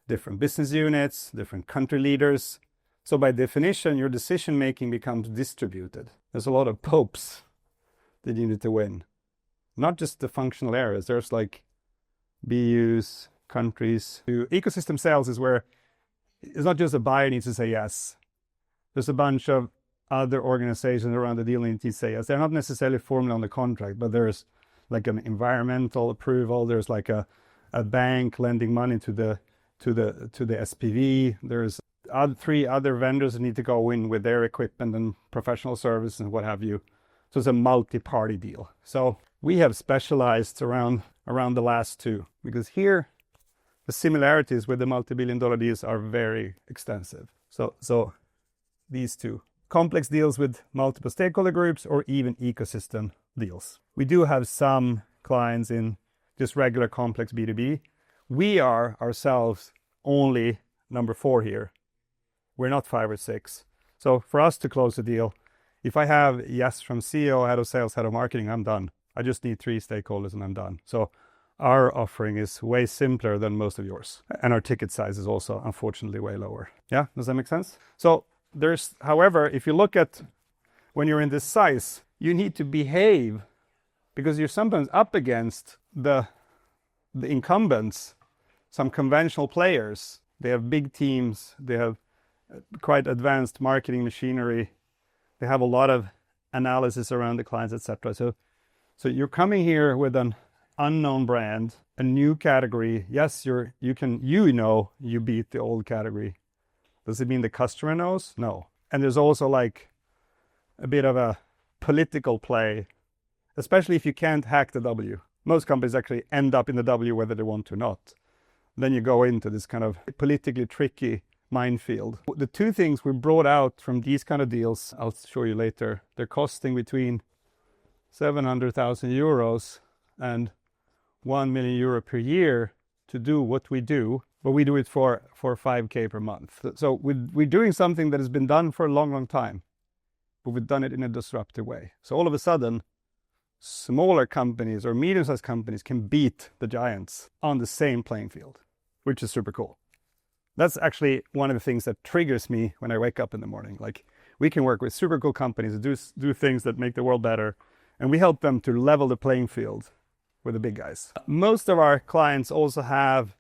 different business units, different country leaders. So by definition, your decision making becomes distributed. There's a lot of popes that you need to win. Not just the functional areas. There's like BUs, countries. Ecosystem sales is where it's not just a buyer needs to say yes. There's a bunch of other organizations around the deal need to say yes. They're not necessarily formally on the contract, but there's like an environmental approval. There's like a bank lending money to the SPV. There's 3 other vendors that need to go in with their equipment and professional service and what have you. So it's a multi-party deal. So we have specialized around the last 2, because here the similarities with the multi-billion-dollar deals are very extensive. So these 2. Complex deals with multiple stakeholder groups or even ecosystem deals. We do have some clients in just regular complex B2B. We are ourselves only number 4 here. We're not 5 or 6. So for us to close a deal, if I have yes from CEO, head of sales, head of marketing, I'm done. I just need 3 stakeholders and I'm done. So our offering is way simpler than most of yours. And our ticket size is also, unfortunately, way lower. Yeah, does that make sense? So there's, however, if you look at when you're in this size, you need to behave because you're sometimes up against the incumbents, some conventional players. They have big teams. They have quite advanced marketing machinery. They have a lot of analysis around the clients, etc. So you're coming here with an unknown brand, a new category. Yes, you beat the old category. Does it mean the customer knows? No. And there's also like a bit of a political play, especially if you can't hack the W. Most companies actually end up in the W whether they want to or not. Then you go into this kind of politically tricky minefield. The 2 things we brought out from these kind of deals, I'll show you later, they're costing between 700,000 euros and 1 million euro per year to do what we do, but we do it for 5K per month. So we're doing something that has been done for a long, long time, but we've done it in a disruptive way. So all of a sudden, smaller companies or medium-sized companies can beat the giants on the same playing field, which is super cool. That's actually one of the things that triggers me when I wake up in the morning. Like, we can work with super cool companies that do things that make the world better, and we help them to level the playing field with the big guys. Most of our clients also have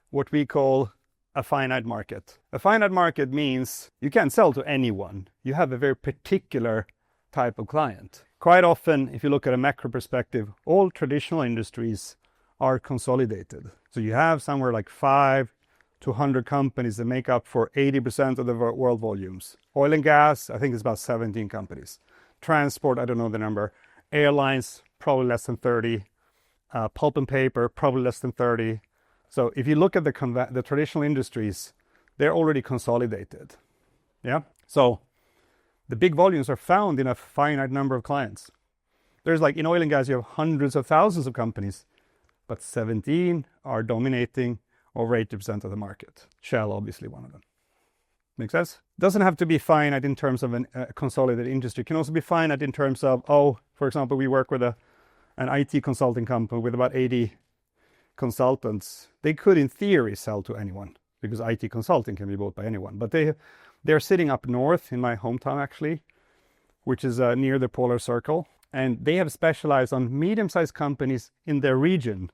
what we call a finite market. A finite market means you can't sell to anyone. You have a very particular type of client. Quite often, if you look at a macro perspective, all traditional industries are consolidated. So you have somewhere like 5 to 100 companies that make up for 80% of the world volumes. Oil and gas, I think it's about 17 companies. Transport, I don't know the number. Airlines, probably less than 30. Pulp and paper, probably less than 30. So if you look at the traditional industries, they're already consolidated. Yeah. So the big volumes are found in a finite number of clients. There's like in oil and gas, you have hundreds of thousands of companies, but 17 are dominating over 80% of the market. Shell, obviously, one of them. Make sense? Doesn't have to be finite in terms of a consolidated industry. It can also be finite in terms of, for example, we work with an IT consulting company with about 80 consultants. They could, in theory, sell to anyone because IT consulting can be bought by anyone. But they're sitting up north in my hometown, actually, which is near the polar circle. And they have specialized on medium-sized companies in their region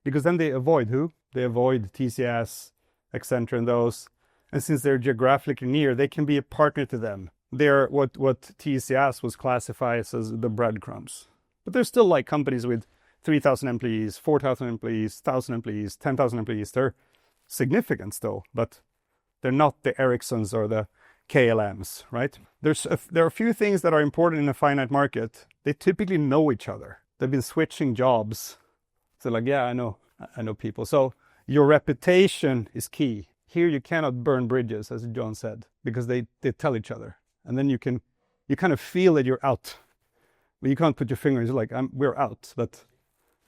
because then they avoid who? They avoid TCS, Accenture, and those. And since they're geographically near, they can be a partner to them. They're what TCS was classified as the breadcrumbs. But there's still like companies with 3,000 employees, 4,000 employees, 1,000 employees, 10,000 employees. They're significant still, but they're not the Ericssons or the KLMs, right? There are a few things that are important in a finite market. They typically know each other. They've been switching jobs. So like, yeah, I know people. So your reputation is key. Here you cannot burn bridges, as John said, because they tell each other. And then you kind of feel that you're out. But you can't put your fingers like, we're out, but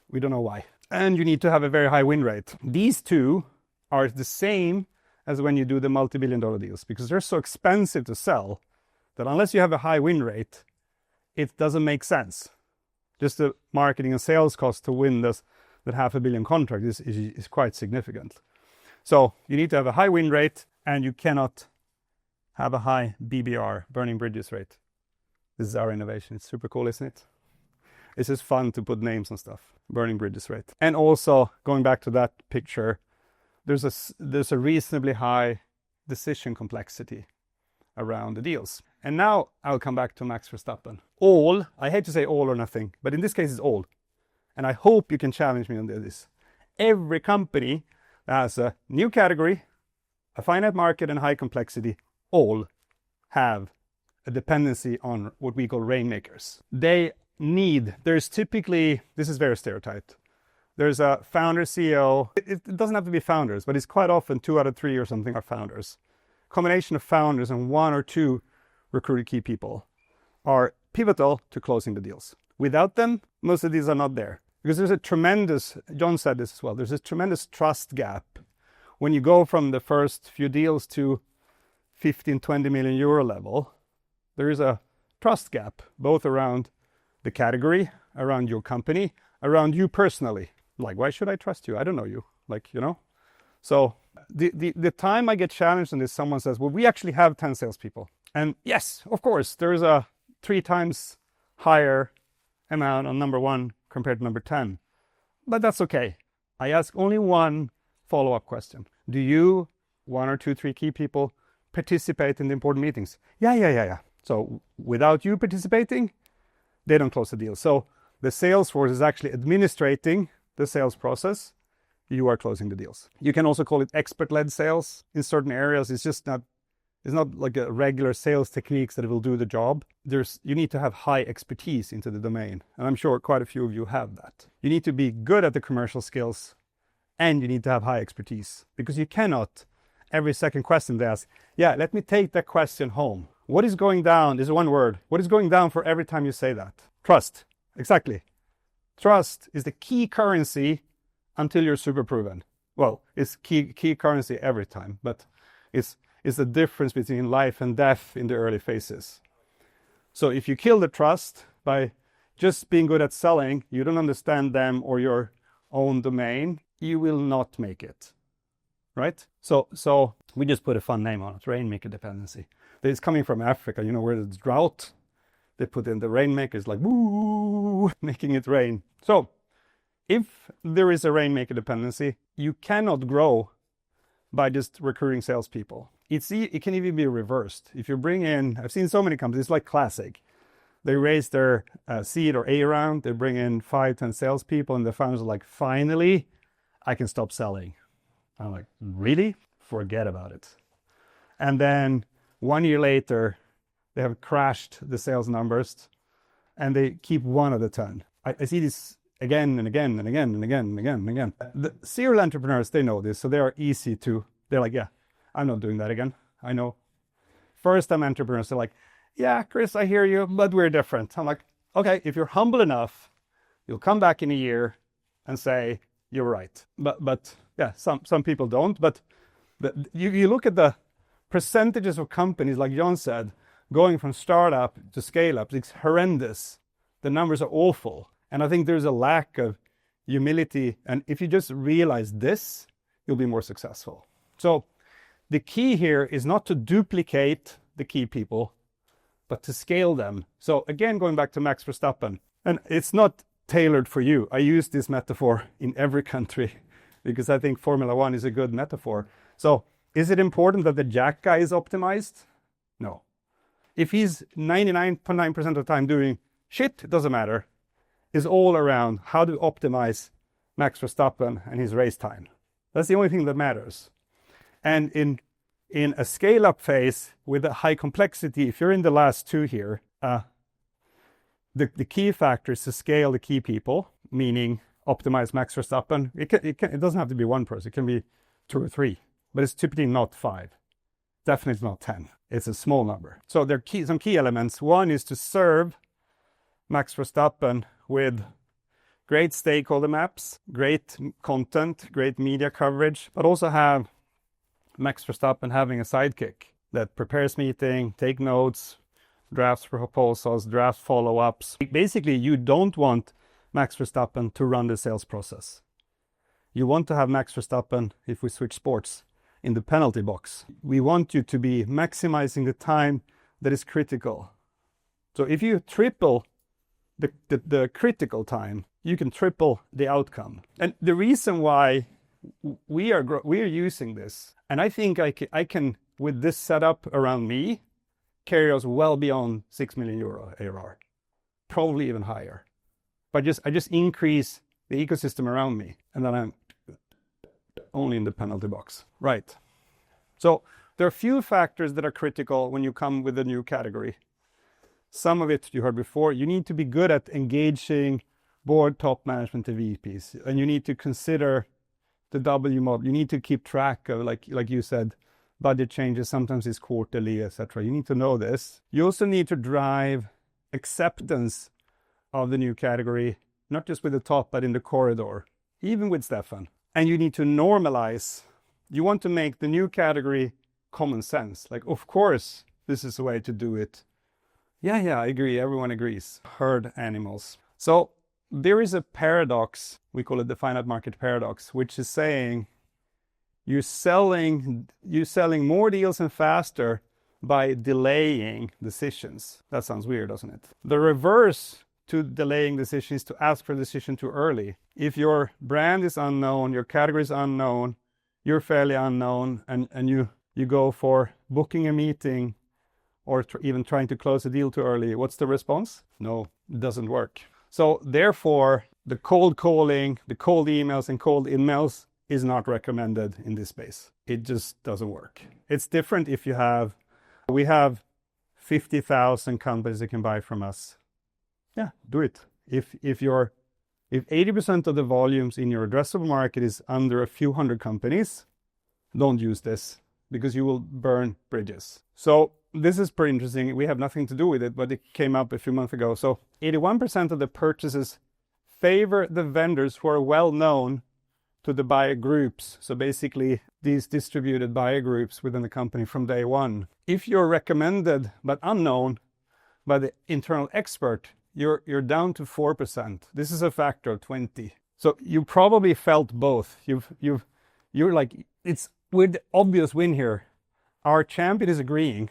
we don't know why. And you need to have a very high win rate. These two are the same as when you do the multi-billion-dollar deals, because they're so expensive to sell that unless you have a high win rate, it doesn't make sense. Just the marketing and sales cost to win that $500 million contract is quite significant. So you need to have a high win rate, and you cannot have a high BBR, burning bridges rate. This is our innovation. It's super cool, isn't it? It's just fun to put names on stuff. Burning bridges rate. And also, going back to that picture, there's a reasonably high decision complexity around the deals. And now I'll come back to Max Verstappen. I hate to say all or nothing, but in this case it's all. And I hope you can challenge me on this. Every company that has a new category, a finite market, and high complexity, all have a dependency on what we call rainmakers. There's typically, this is very stereotyped. There's a founder, CEO. It doesn't have to be founders, but it's quite often 2 out of 3 or something are founders. Combination of founders and 1 or 2 recruited key people are pivotal to closing the deals. Without them, most of these are not there. Because there's a tremendous, John said this as well, there's a tremendous trust gap. When you go from the first few deals to 15, 20 million euro level, there is a trust gap, both around the category, around your company, around you personally. Like, why should I trust you? I don't know you. So the time I get challenged on this, someone says, well, we actually have 10 salespeople. And yes, of course, there's a 3 times higher amount on number 1 compared to number 10. But that's okay. I ask only one follow-up question. Do you, 1 or 2, 3 key people, participate in the important meetings? Yeah. So without you participating, they don't close the deal. So the sales force is actually administrating the sales process. You are closing the deals. You can also call it expert-led sales. In certain areas, it's not like a regular sales techniques that will do the job. You need to have high expertise into the domain. And I'm sure quite a few of you have that. You need to be good at the commercial skills, and you need to have high expertise, because you cannot, every second question they ask, yeah, let me take that question home. What is going down is one word. What is going down for every time you say that? Trust. Exactly. Trust is the key currency until you're super proven. Well, it's key currency every time, but it's the difference between life and death in the early phases. So if you kill the trust by just being good at selling, you don't understand them or your own domain, you will not make it, right? So we just put a fun name on it, rainmaker dependency. It's coming from Africa, where there's drought. They put in the rainmakers, like, woo, making it rain. So if there is a rainmaker dependency, you cannot grow by just recruiting salespeople. It can even be reversed. If you bring in, I've seen so many companies, like Classic. They raise their seed or A round, they bring in 5, 10 salespeople, and the founders are like, finally, I can stop selling. I'm like, really? Forget about it. And then 1 year later, they have crashed the sales numbers, and they keep 1 out of 10. I see this again and again and again and again and again and again. The serial entrepreneurs, they know this, so they are easy to, they're like, yeah, I'm not doing that again. I know. First-time entrepreneurs, they're like, yeah, Chris, I hear you, but we're different. I'm like, okay, if you're humble enough, you'll come back in a year and say, you're right. But yeah, some people don't. But you look at the percentages of companies, like John said, going from startup to scale up, it's horrendous. The numbers are awful. And I think there's a lack of humility. And if you just realize this, you'll be more successful. So the key here is not to duplicate the key people, but to scale them. So again, going back to Max Verstappen, and it's not tailored for you. I use this metaphor in every country because I think Formula One is a good metaphor. So is it important that the jack guy is optimized? No. If he's 99.9% of the time doing shit, it doesn't matter. It's all around how to optimize Max Verstappen and his race time. That's the only thing that matters. And in a scale-up phase with a high complexity, if you're in the last two here, the key factor is to scale the key people, meaning optimize Max Verstappen. It doesn't have to be one person. It can be 2 or 3, but it's typically not 5. Definitely not 10. It's a small number. So there are some key elements. One is to serve Max Verstappen with great stakeholder maps, great content, great media coverage, but also have Max Verstappen having a sidekick that prepares meeting, take notes, drafts proposals, drafts follow-ups. Basically, you don't want Max Verstappen to run the sales process. You want to have Max Verstappen, if we switch sports, in the penalty box. We want you to be maximizing the time that is critical. So if you triple the critical time, you can triple the outcome. And the reason why we are using this, and I think I can with this setup around me, carry us well beyond 6 million euro ARR, probably even higher. But I just increase the ecosystem around me, and then I'm only in the penalty box. Right. So there are a few factors that are critical when you come with a new category. Some of it you heard before. You need to be good at engaging board, top management, and VPs, and you need to consider the W model. You need to keep track of, like you said, budget changes. Sometimes it's quarterly, etc. You need to know this. You also need to drive acceptance of the new category, not just with the top, but in the corridor, even with Stefan. And you need to normalize. You want to make the new category common sense. Like, of course, this is the way to do it. Yeah, I agree. Everyone agrees. Herd animals. So there is a paradox. We call it the finite market paradox, which is saying you're selling more deals and faster by delaying decisions. That sounds weird, doesn't it? The reverse to delaying decisions is to ask for a decision too early. If your brand is unknown, your category is unknown, you're fairly unknown, and you go for booking a meeting or even trying to close a deal too early, what's the response? No, it doesn't work. So therefore, the cold calling, the cold emails and cold emails is not recommended in this space. It just doesn't work. It's different if we have 50,000 companies that can buy from us. Yeah, do it. If 80% of the volumes in your addressable market is under a few hundred companies, don't use this because you will burn bridges. So this is pretty interesting. We have nothing to do with it, but it came up a few months ago. So 81% of the purchases favor the vendors who are well known to the buyer groups. So basically these distributed buyer groups within the company from day one. If you're recommended but unknown by the internal expert, you're down to 4%. This is a factor of 20. So you probably felt both. You're like, it's with the obvious win here. Our champion is agreeing,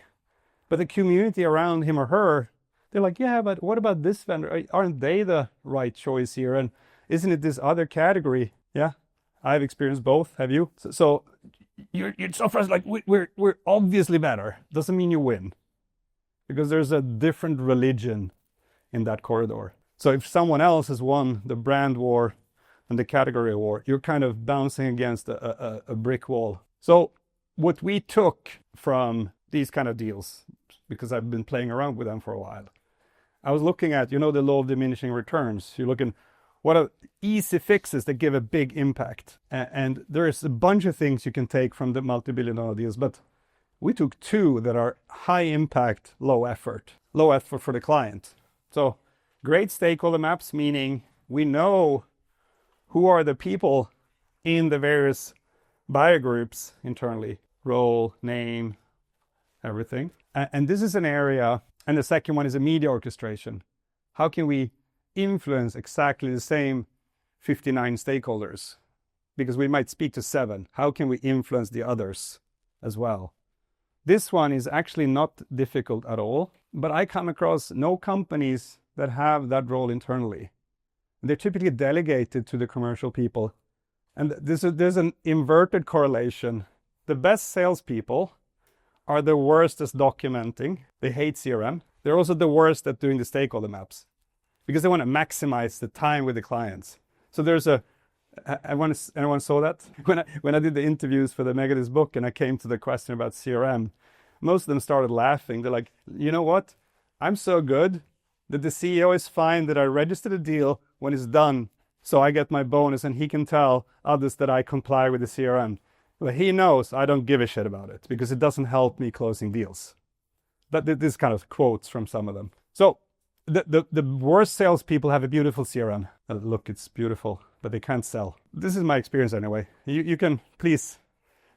but the community around him or her, they're like, yeah, but what about this vendor? Aren't they the right choice here? And isn't it this other category? Yeah, I've experienced both. Have you? So you're so frustrated, like we're obviously better. Doesn't mean you win, because there's a different religion in that corridor. So if someone else has won the brand war and the category war, you're kind of bouncing against a brick wall. So what we took from these kind of deals, because I've been playing around with them for a while, I was looking at, the law of diminishing returns. You're looking, what are easy fixes that give a big impact? And there's a bunch of things you can take from the multi-billion-dollar deals, but we took 2 that are high impact, low effort for the client. So great stakeholder maps, meaning we know who are the people in the various buyer groups internally, role, name, everything. And this is an area, and the second one is a media orchestration. How can we influence exactly the same 59 stakeholders? Because we might speak to 7. How can we influence the others as well? This one is actually not difficult at all, but I come across no companies that have that role internally. They're typically delegated to the commercial people. And there's an inverted correlation. The best salespeople are the worst at documenting. They hate CRM. They're also the worst at doing the stakeholder maps because they want to maximize the time with the clients. So there's anyone saw that? When I did the interviews for the MegaDeals book and I came to the question about CRM, most of them started laughing. They're like, you know what? I'm so good that the CEO is fine that I registered a deal when it's done. So I get my bonus and he can tell others that I comply with the CRM. But he knows I don't give a shit about it because it doesn't help me closing deals. This kind of quotes from some of them. So the worst salespeople have a beautiful CRM. Look, it's beautiful, but they can't sell. This is my experience anyway. You can please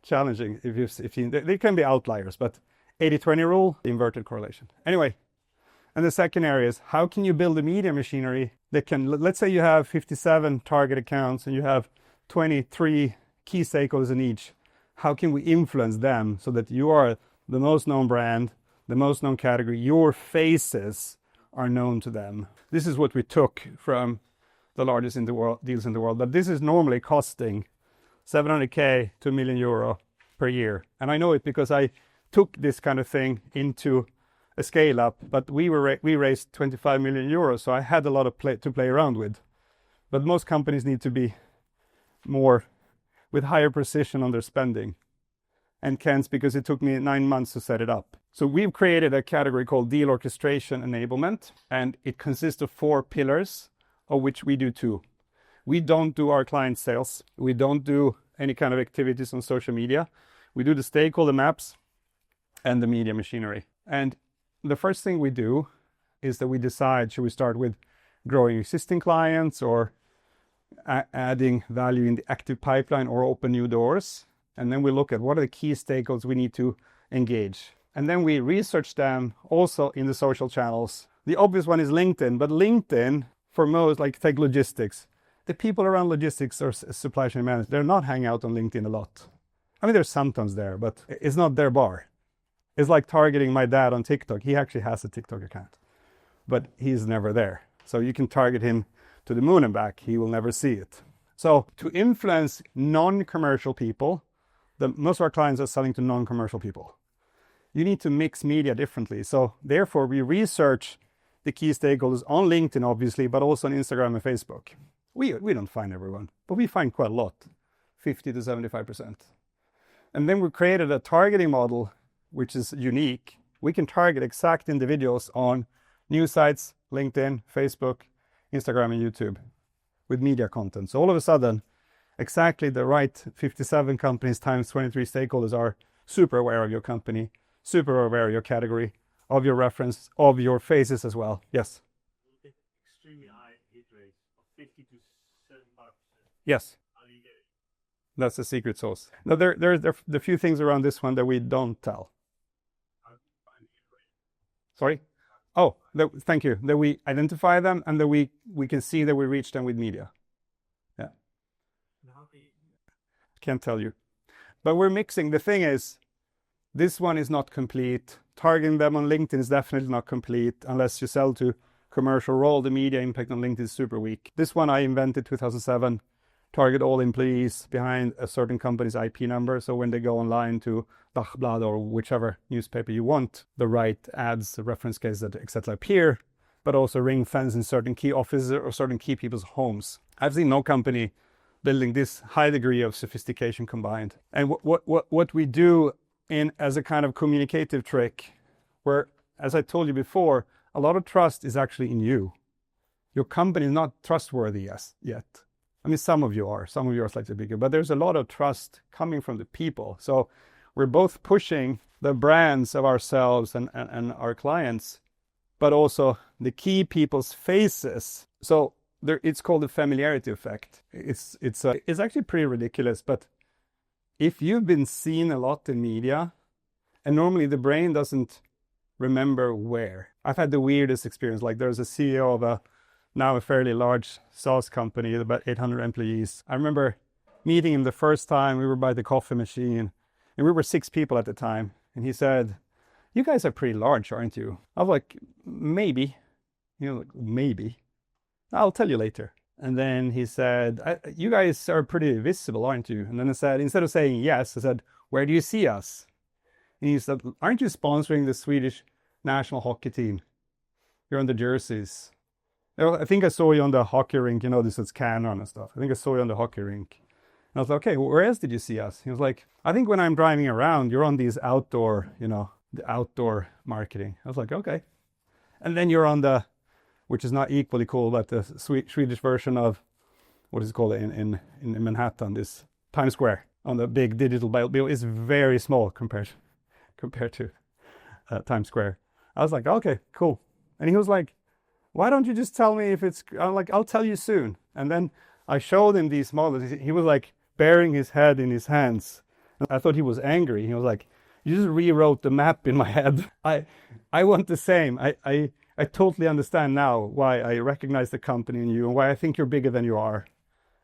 challenging if you they can be outliers, but 80-20 rule, inverted correlation. Anyway, and the second area is how can you build a media machinery that can, let's say you have 57 target accounts and you have 23 key stakeholders in each. How can we influence them so that you are the most known brand, the most known category, your faces are known to them? This is what we took from the largest deals in the world, but this is normally costing 700K to €1 million per year. And I know it because I took this kind of thing into a scale up, but we raised 25 million euros, so I had a lot of to play around with. But most companies need to be more with higher precision on their spending. And Ken's because it took me 9 months to set it up. So we've created a category called deal orchestration enablement, and it consists of 4 pillars, of which we do 2. We don't do our client sales. We don't do any kind of activities on social media. We do the stakeholder maps and the media machinery. And the first thing we do is that we decide, should we start with growing existing clients or adding value in the active pipeline or open new doors? And then we look at what are the key stakeholders we need to engage. And then we research them also in the social channels. The obvious one is LinkedIn, but LinkedIn, for most, like take logistics, the people around logistics or supply chain management, they're not hanging out on LinkedIn a lot. I mean, there's sometimes there, but it's not their bar. It's like targeting my dad on TikTok. He actually has a TikTok account, but he's never there. So you can target him to the moon and back. He will never see it. So to influence non-commercial people, most of our clients are selling to non-commercial people. You need to mix media differently. So therefore, we research the key stakeholders on LinkedIn, obviously, but also on Instagram and Facebook. We don't find everyone, but we find quite a lot, 50 to 75%. And then we created a targeting model which is unique. We can target exact individuals on news sites, LinkedIn, Facebook, Instagram, and YouTube with media content. So all of a sudden, exactly the right 57 companies times 23 stakeholders are super aware of your company, super aware of your category, of your reference, of your faces as well. Yes? Extremely high hit rate of 50 to 75%. Yes. How do you get it? That's the secret sauce. Now, there are a few things around this one that we don't tell. Sorry? Oh, thank you. That we identify them and that we can see that we reach them with media. Yeah. Can't tell you. But we're mixing. The thing is, this one is not complete. Targeting them on LinkedIn is definitely not complete unless you sell to commercial role. The media impact on LinkedIn is super weak. This one I invented 2007. Target all employees behind a certain company's IP number. So when they go online to Dagblad or whichever newspaper you want, the right ads, the reference cases, etc. appear, but also ring fence in certain key offices or certain key people's homes. I've seen no company building this high degree of sophistication combined. And what we do as a kind of communicative trick, where, as I told you before, a lot of trust is actually in you. Your company is not trustworthy yet. I mean, some of you are slightly bigger, but there's a lot of trust coming from the people. So we're both pushing the brands of ourselves and our clients, but also the key people's faces. So it's called the familiarity effect. It's actually pretty ridiculous, but if you've been seen a lot in media And normally the brain doesn't remember where. I've had the weirdest experience. Like there's a CEO of now a fairly large SaaS company, about 800 employees. I remember meeting him the first time. We were by the coffee machine, and we were 6 people at the time. And he said, "You guys are pretty large, aren't you?" I was like, "Maybe." Like, "Maybe. I'll tell you later." And then he said, "You guys are pretty visible, aren't you?" And then I said, instead of saying yes, I said, "Where do you see us?" And he said, "Aren't you sponsoring the Swedish national hockey team? You're on the jerseys. I think I saw you on the hockey rink, this is Canon and stuff. I think I saw you on the hockey rink." And I was like, "Okay, where else did you see us?" He was like, "I think when I'm driving around, you're on these outdoor, the outdoor marketing." I was like, "Okay." And then you're on the, which is not equally cool, but the Swedish version of, what is it called in Manhattan, this Times Square, on the big digital bill is very small compared to Times Square. I was like, "Okay, cool." And he was like, "Why don't you just tell me if it's," I'm like, "I'll tell you soon." And then I showed him these models. He was like burying his head in his hands. I thought he was angry. He was like, "You just rewrote the map in my head." I want the same. I totally understand now why I recognize the company in you and why I think you're bigger than you are.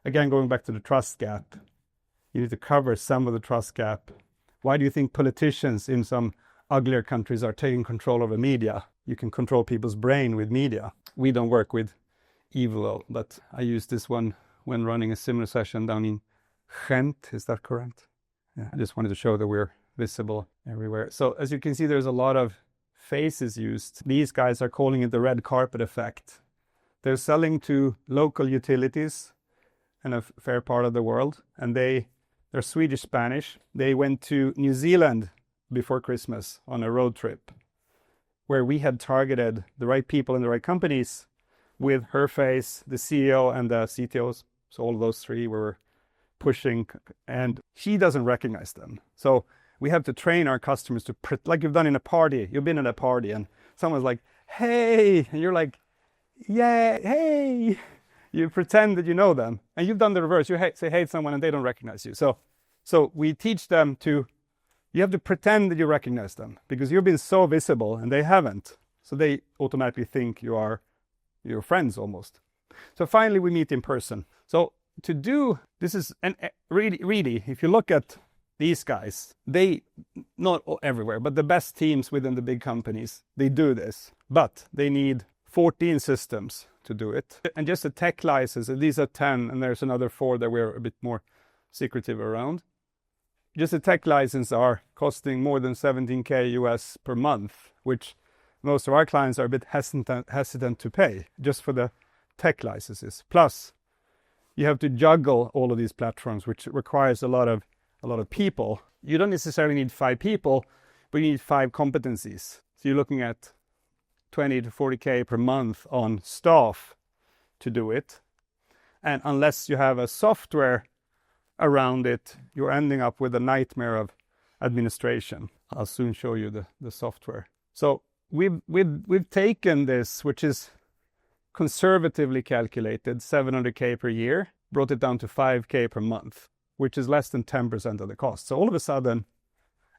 Again, going back to the trust gap. You need to cover some of the trust gap. Why do you think politicians in some uglier countries are taking control over media? You can control people's brain with media. We don't work with evil, but I used this one when running a similar session down in Ghent. Is that correct? Yeah, I just wanted to show that we're visible everywhere. So as you can see, there's a lot of faces used. These guys are calling it the red carpet effect. They're selling to local utilities in a fair part of the world, and they're Swedish Spanish. They went to New Zealand before Christmas on a road trip where we had targeted the right people in the right companies with her face, the CEO and the CTOs. So all of those 3 were pushing, and she doesn't recognize them. So we have to train our customers to, like you've done in a party. You've been in a party and someone's like, "Hey," and you're like, "Yeah, hey." You pretend that you know them, and you've done the reverse. You say hey to someone and they don't recognize you. So we teach them you have to pretend that you recognize them because you've been so visible and they haven't. So they automatically think you are your friends almost. So finally we meet in person. So to do this is, and really, if you look at these guys, they, not everywhere, but the best teams within the big companies, they do this, but they need 14 systems to do it. And just a tech license, and these are 10, and there's another 4 that we're a bit more secretive around. Just a tech license are costing more than $17,000 US per month, which most of our clients are a bit hesitant to pay just for the tech licenses. Plus, you have to juggle all of these platforms, which requires a lot of people. You don't necessarily need 5 people, but you need 5 competencies. So you're looking at 20 to 40K per month on staff to do it. And unless you have a software around it, you're ending up with a nightmare of administration. I'll soon show you the software. So we've taken this, which is conservatively calculated, 700K per year, brought it down to 5K per month, which is less than 10% of the cost. So all of a sudden,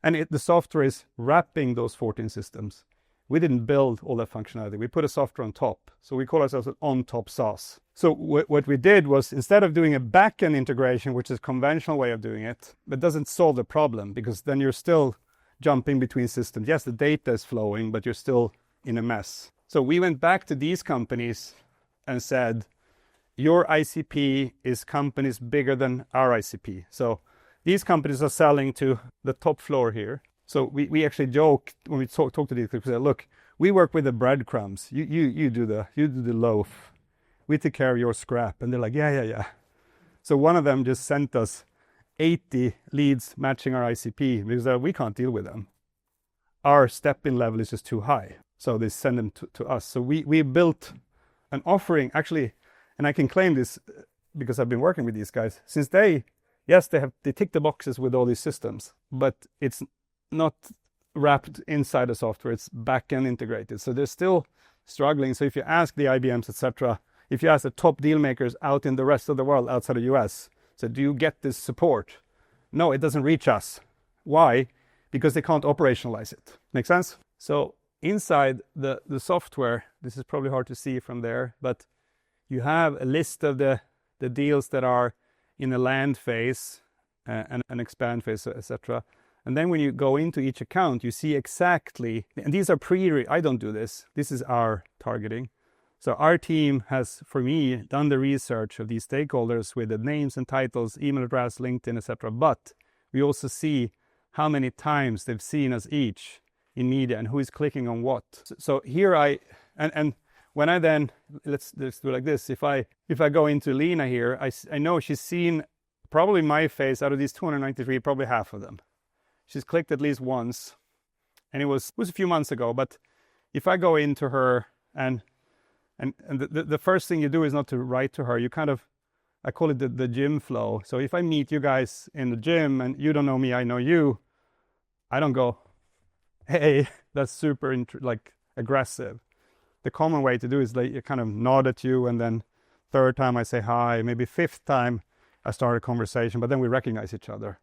and the software is wrapping those 14 systems. We didn't build all that functionality. We put a software on top. So we call ourselves an on-top SaaS. So what we did was, instead of doing a back-end integration, which is a conventional way of doing it, that doesn't solve the problem because then you're still jumping between systems. Yes, the data is flowing, but you're still in a mess. So we went back to these companies and said, your ICP is companies bigger than our ICP. So these companies are selling to the top floor here. So we actually joke when we talk to these people, say, look, we work with the breadcrumbs. You do the loaf. We take care of your scrap. And they're like, yeah. So one of them just sent us 80 leads matching our ICP because we can't deal with them. Our step-in level is just too high. So they send them to us. So we built an offering, actually, and I can claim this because I've been working with these guys. Since they tick the boxes with all these systems, but it's not wrapped inside the software, it's back-end integrated. So they're still struggling. So if you ask the IBMs, etc., if you ask the top deal makers out in the rest of the world outside the US, so do you get this support? No, it doesn't reach us. Why? because they can't operationalize it. Make sense? So inside the software, this is probably hard to see from there, but you have a list of the deals that are in a land phase and an expand phase, etc. And then when you go into each account, you see exactly, and these are I don't do this. This is our targeting. So our team has, for me, done the research of these stakeholders with the names and titles, email address, LinkedIn, etc. But we also see how many times they've seen us each in media and who is clicking on what. So here and when I then, let's do it like this. If I go into Lena here, I know she's seen probably my face out of these 293, probably half of them. She's clicked at least once, and it was a few months ago. But if I go into her and the first thing you do is not to write to her. You kind of, I call it the gym flow. So if I meet you guys in the gym and you don't know me, I know you, I don't go, hey, that's super aggressive. The common way to do is you kind of nod at you, and then third time I say hi, maybe fifth time I start a conversation, but then we recognize each other.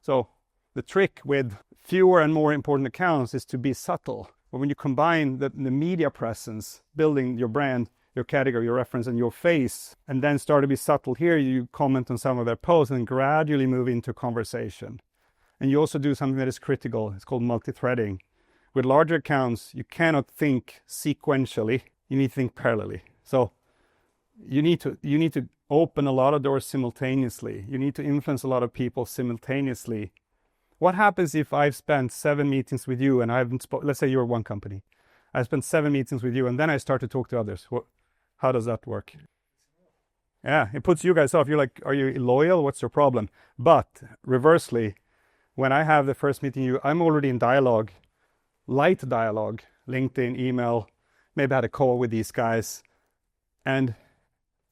So the trick with fewer and more important accounts is to be subtle. But when you combine the media presence, building your brand, your category, your reference, and your face, and then start to be subtle here, you comment on some of their posts and gradually move into conversation. And you also do something that is critical. It's called multi-threading. With larger accounts, you cannot think sequentially. You need to think parallelly. So you need to open a lot of doors simultaneously. You need to influence a lot of people simultaneously. What happens if I've spent 7 meetings with you and I haven't let's say you're one company. I spent 7 meetings with you and then I start to talk to others. How does that work? Yeah, it puts you guys off. You're like, are you loyal? What's your problem? But reversely, when I have the first meeting with you, I'm already in dialogue, light dialogue, LinkedIn, email, maybe I had a call with these guys, and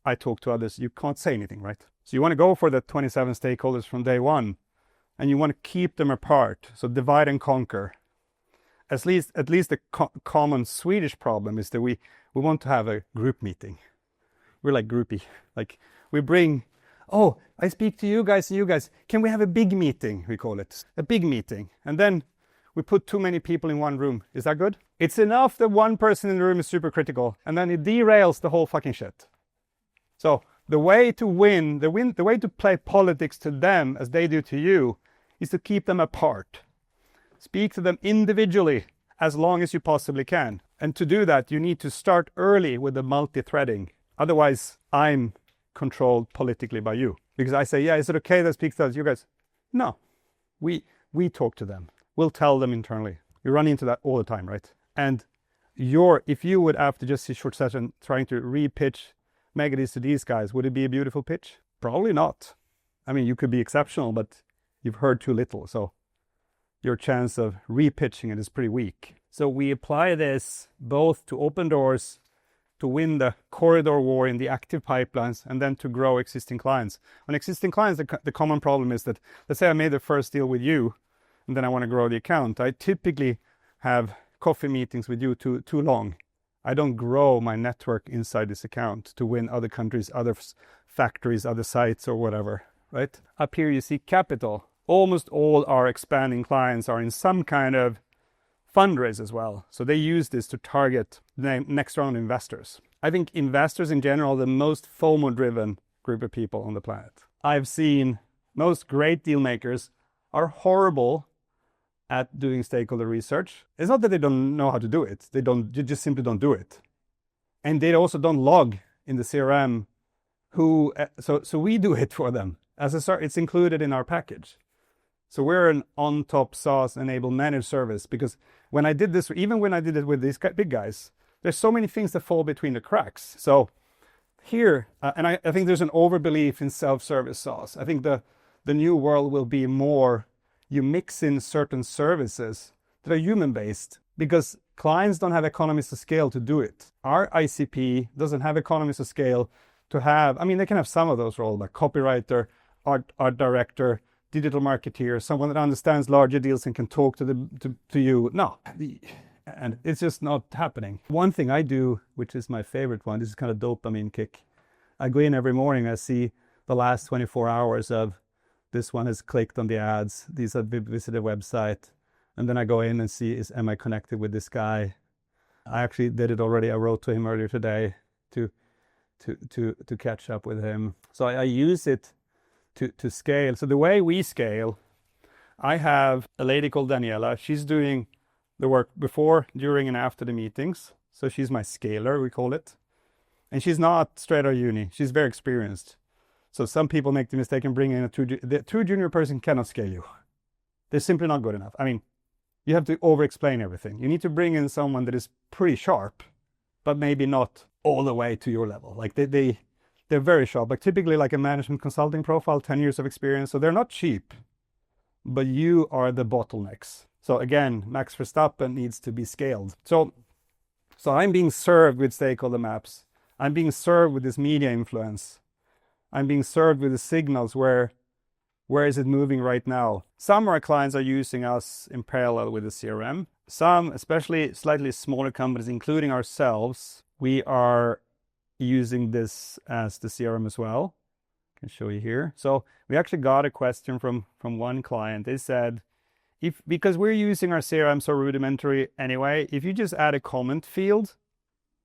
I talk to others. You can't say anything, right? So you want to go for the 27 stakeholders from day one, and you want to keep them apart. So divide and conquer. At least the common Swedish problem is that we want to have a group meeting. We're like groupie. Like we bring, I speak to you guys and you guys. Can we have a big meeting? We call it a big meeting. And then we put too many people in one room. Is that good? It's enough that one person in the room is super critical, and then it derails the whole fucking shit. So the way to win, the way to play politics to them as they do to you is to keep them apart. Speak to them individually as long as you possibly can. And to do that, you need to start early with the multi-threading. Otherwise, I'm controlled politically by you. Because I say, yeah, is it okay that I speak to us? You guys, no. We talk to them. We'll tell them internally. You run into that all the time, right? And if you would, after just a short session, trying to re-pitch MegaDeals to these guys, would it be a beautiful pitch? Probably not. I mean, you could be exceptional, but you've heard too little. So your chance of re-pitching it is pretty weak. So we apply this both to open doors, to win the corridor war in the active pipelines, and then to grow existing clients. On existing clients, the common problem is that, let's say I made the first deal with you, and then I want to grow the account. I typically have coffee meetings with you too long. I don't grow my network inside this account to win other countries, other factories, other sites, or whatever, right? Up here you see capital. Almost all our expanding clients are in some kind of fundraise as well. So they use this to target the next round of investors. I think investors in general are the most FOMO-driven group of people on the planet. I've seen most great deal makers are horrible at doing stakeholder research. It's not that they don't know how to do it. They just simply don't do it. And they also don't log in the CRM so we do it for them. It's included in our package. So we're an on-top SaaS enabled managed service, because when I did this, even when I did it with these big guys, there's so many things that fall between the cracks. So here, and I think there's an overbelief in self-service SaaS. I think the new world will be more, you mix in certain services that are human-based, because clients don't have economies of scale to do it. Our ICP doesn't have economies of scale to have, they can have some of those roles, like copywriter, art director, digital marketeer, someone that understands larger deals and can talk to you. No, and it's just not happening. One thing I do, which is my favorite one, this is kind of dopamine kick. I go in every morning, I see the last 24 hours of this one has clicked on the ads, these have visited the website, And then I go in and see, am I connected with this guy? I actually did it already. I wrote to him earlier today to catch up with him. So I use it to scale. So the way we scale, I have a lady called Daniela. She's doing the work before, during, and after the meetings. So she's my scaler, we call it. And she's not straight out of uni. She's very experienced. So some people make the mistake and bring in a too junior person cannot scale you. They're simply not good enough. I mean, you have to over-explain everything. You need to bring in someone that is pretty sharp, but maybe not all the way to your level. Like they're very sharp. Like typically like a management consulting profile, 10 years of experience. So they're not cheap, but you are the bottlenecks. So again, Max Verstappen needs to be scaled. So I'm being served with stakeholder maps. I'm being served with this media influence. I'm being served with the signals where is it moving right now. Some of our clients are using us in parallel with the CRM. Some, especially slightly smaller companies, including ourselves, we are using this as the CRM as well. I can show you here. So we actually got a question from one client. They said, because we're using our CRM so rudimentary anyway, if you just add a comment field,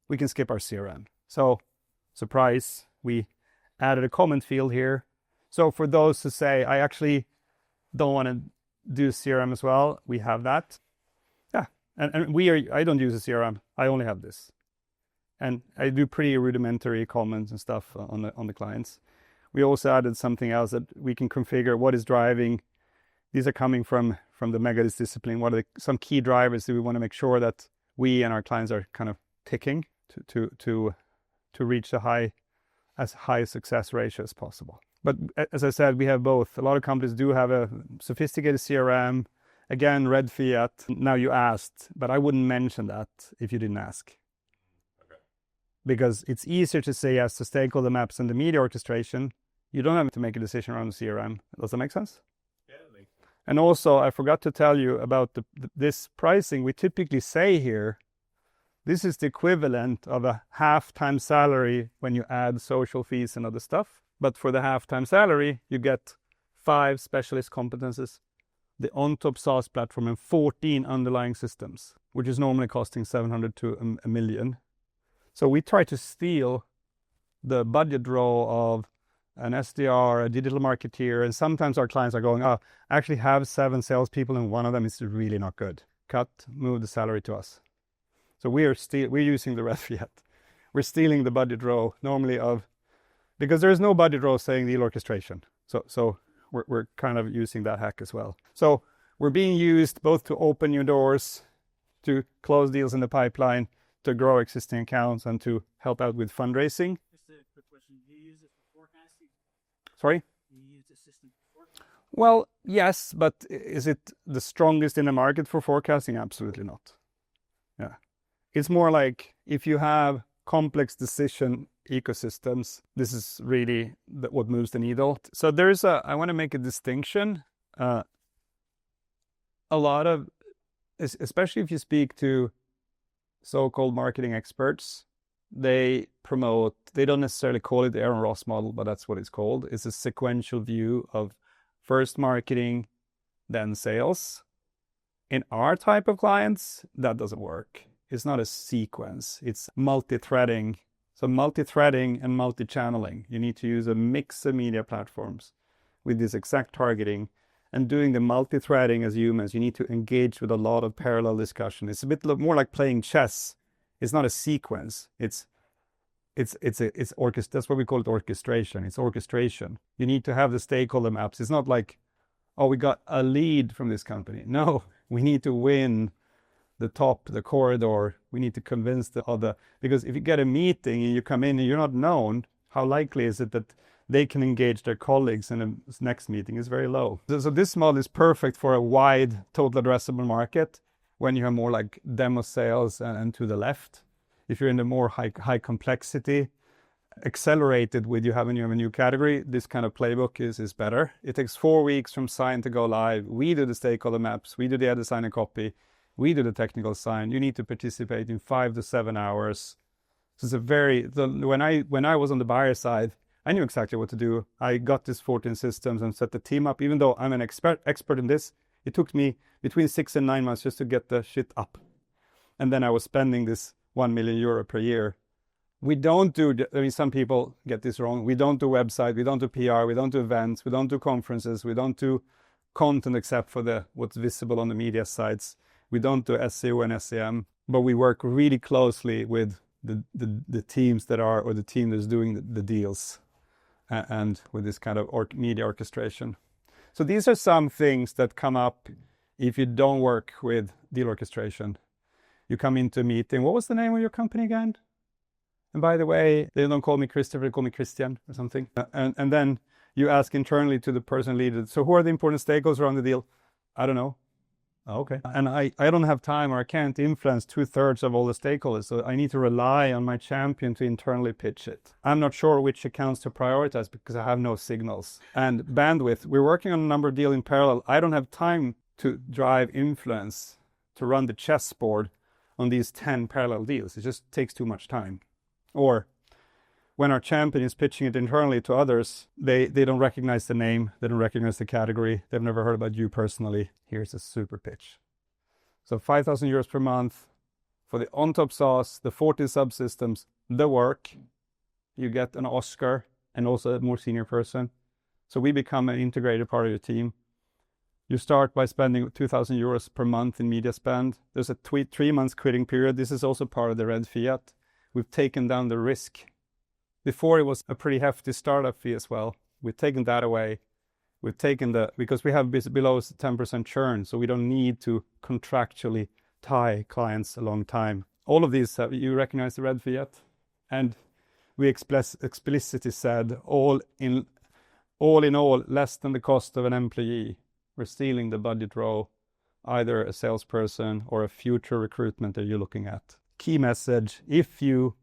we can skip our CRM. So surprise, we added a comment field here. So for those who say, I actually don't want to do CRM as well, we have that. Yeah, and I don't use a CRM. I only have this. And I do pretty rudimentary comments and stuff on the clients. We also added something else that we can configure what is driving. These are coming from the MegaDeals discipline. What are some key drivers that we want to make sure that we and our clients are kind of ticking to reach as high success ratio as possible. But as I said, we have both. A lot of companies do have a sophisticated CRM. Again, red fiat. Now you asked, but I wouldn't mention that if you didn't ask. Okay. Because it's easier to say yes to stakeholder maps and the media orchestration. You don't have to make a decision around the CRM. Does that make sense? Yeah, it makes sense. And also, I forgot to tell you about this pricing. We typically say here, this is the equivalent of a half-time salary when you add social fees and other stuff. But for the half-time salary, you get 5 specialist competences, the on-top SaaS platform, and 14 underlying systems, which is normally costing 700 to $1 million. So we try to steal the budget role of an SDR, a digital marketeer, and sometimes our clients are going, I actually have 7 salespeople and one of them is really not good. Cut, move the salary to us. So we're using the red fiat. We're stealing the budget row normally because there's no budget row saying deal orchestration. So we're kind of using that hack as well. So we're being used both to open new doors, to close deals in the pipeline, to grow existing accounts, and to help out with fundraising. Just a quick question. Do you use it for forecasting? Sorry? Do you use the system for forecasting? Well, yes, but is it the strongest in the market for forecasting? Absolutely not. Yeah. It's more like if you have complex decision ecosystems, this is really what moves the needle. So I want to make a distinction. A lot of, especially if you speak to so-called marketing experts, they don't necessarily call it the Aaron Ross model, but that's what it's called. It's a sequential view of first marketing, then sales. In our type of clients, that doesn't work. It's not a sequence. It's multi-threading. So multi-threading and multi-channeling. You need to use a mix of media platforms with this exact targeting. And doing the multi-threading as humans, you need to engage with a lot of parallel discussion. It's a bit more like playing chess. It's not a sequence. It's that's what we call it, orchestration. It's orchestration. You need to have the stakeholder maps. It's not like, we got a lead from this company. No, we need to win the corridor. We need to convince the other, because if you get a meeting and you come in and you're not known, how likely is it that they can engage their colleagues in the next meeting? Is very low. So this model is perfect for a wide total addressable market when you have more like demo sales and to the left. If you're in the more high complexity, accelerated with you have a new category, this kind of playbook is better. It takes 4 weeks from sign to go live. We do the stakeholder maps. We do the design and copy. We do the technical sign. You need to participate in 5 to 7 hours. So it's when I was on the buyer side, I knew exactly what to do. I got this 14 systems and set the team up. Even though I'm an expert in this, It took me between 6 and 9 months just to get the shit up. And then I was spending this 1 million euro per year. We don't do, I mean, some people get this wrong. We don't do website, we don't do PR, we don't do events, we don't do conferences, we don't do content except for what's visible on the media sites. We don't do SEO and SEM, but we work really closely with the teams that are, or the team that's doing the deals, and with this kind of media orchestration. So these are some things that come up if you don't work with deal orchestration. You come into a meeting. What was the name of your company again? And by the way, they don't call me Christopher, they call me Christian or something. And then you ask internally to the person leader, so who are the important stakeholders around the deal? I don't know. Oh, okay. And I don't have time, or I can't influence 2/3 of all the stakeholders. So I need to rely on my champion to internally pitch it. I'm not sure which accounts to prioritize because I have no signals. And bandwidth, we're working on a number of deals in parallel. I don't have time to drive influence, to run the chessboard on these 10 parallel deals. It just takes too much time. Or when our champion is pitching it internally to others, they don't recognize the name, they don't recognize the category, they've never heard about you personally. Here's a super pitch. So 5,000 euros per month for the on-top sauce, the 14 subsystems, the work. You get an Oscar and also a more senior person. So we become an integrated part of your team. You start by spending 2,000 euros per month in media spend. There's a 3 months quitting period. This is also part of the red fiat. We've taken down the risk. Before it was a pretty hefty startup fee as well. We've taken that away. We've taken because we have below 10% churn, so we don't need to contractually tie clients a long time. All of these, you recognize the red fiat? And we explicitly said, all in all, less than the cost of an employee. We're stealing the budget row, either a salesperson or a future recruitment that you're looking at. Key message, if you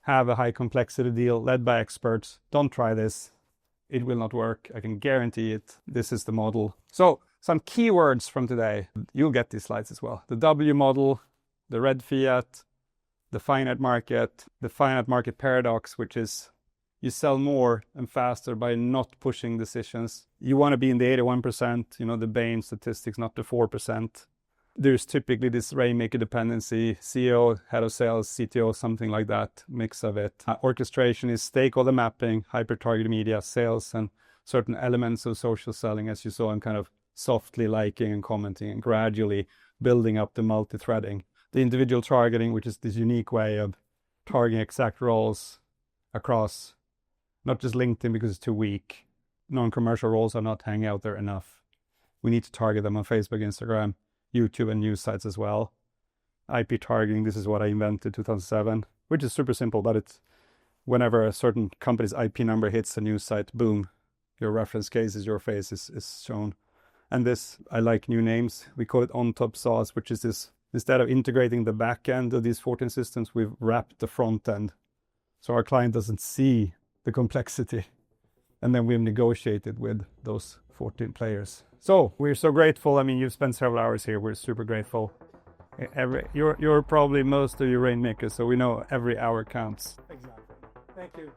have a high complexity deal led by experts, don't try this. It will not work. I can guarantee it. This is the model. So some keywords from today. You'll get these slides as well. The W model, the red fiat, the finite market, the finite market paradox, which is you sell more and faster by not pushing decisions. You want to be in the 81%, the Bain statistics, not the 4%. There's typically this rainmaker dependency, CEO, head of sales, CTO, something like that, mix of it. Orchestration is stakeholder mapping, hyper-targeted media, sales, and certain elements of social selling, as you saw, I'm kind of softly liking and commenting and gradually building up the multi-threading. The individual targeting, which is this unique way of targeting exact roles across, not just LinkedIn because it's too weak. Non-commercial roles are not hanging out there enough. We need to target them on Facebook, Instagram, YouTube, and news sites as well. IP targeting, this is what I invented 2007, which is super simple, but it's whenever a certain company's IP number hits a news site, boom, your reference case is your face is shown. And this, I like new names. We call it on-top sauce, which is this, instead of integrating the back end of these 14 systems, we've wrapped the front end. So our client doesn't see the complexity. And then we've negotiated with those 14 players. So we're so grateful. I mean, you've spent several hours here. We're super grateful. You're probably most of your rainmakers, so we know every hour counts. Exactly. Thank you.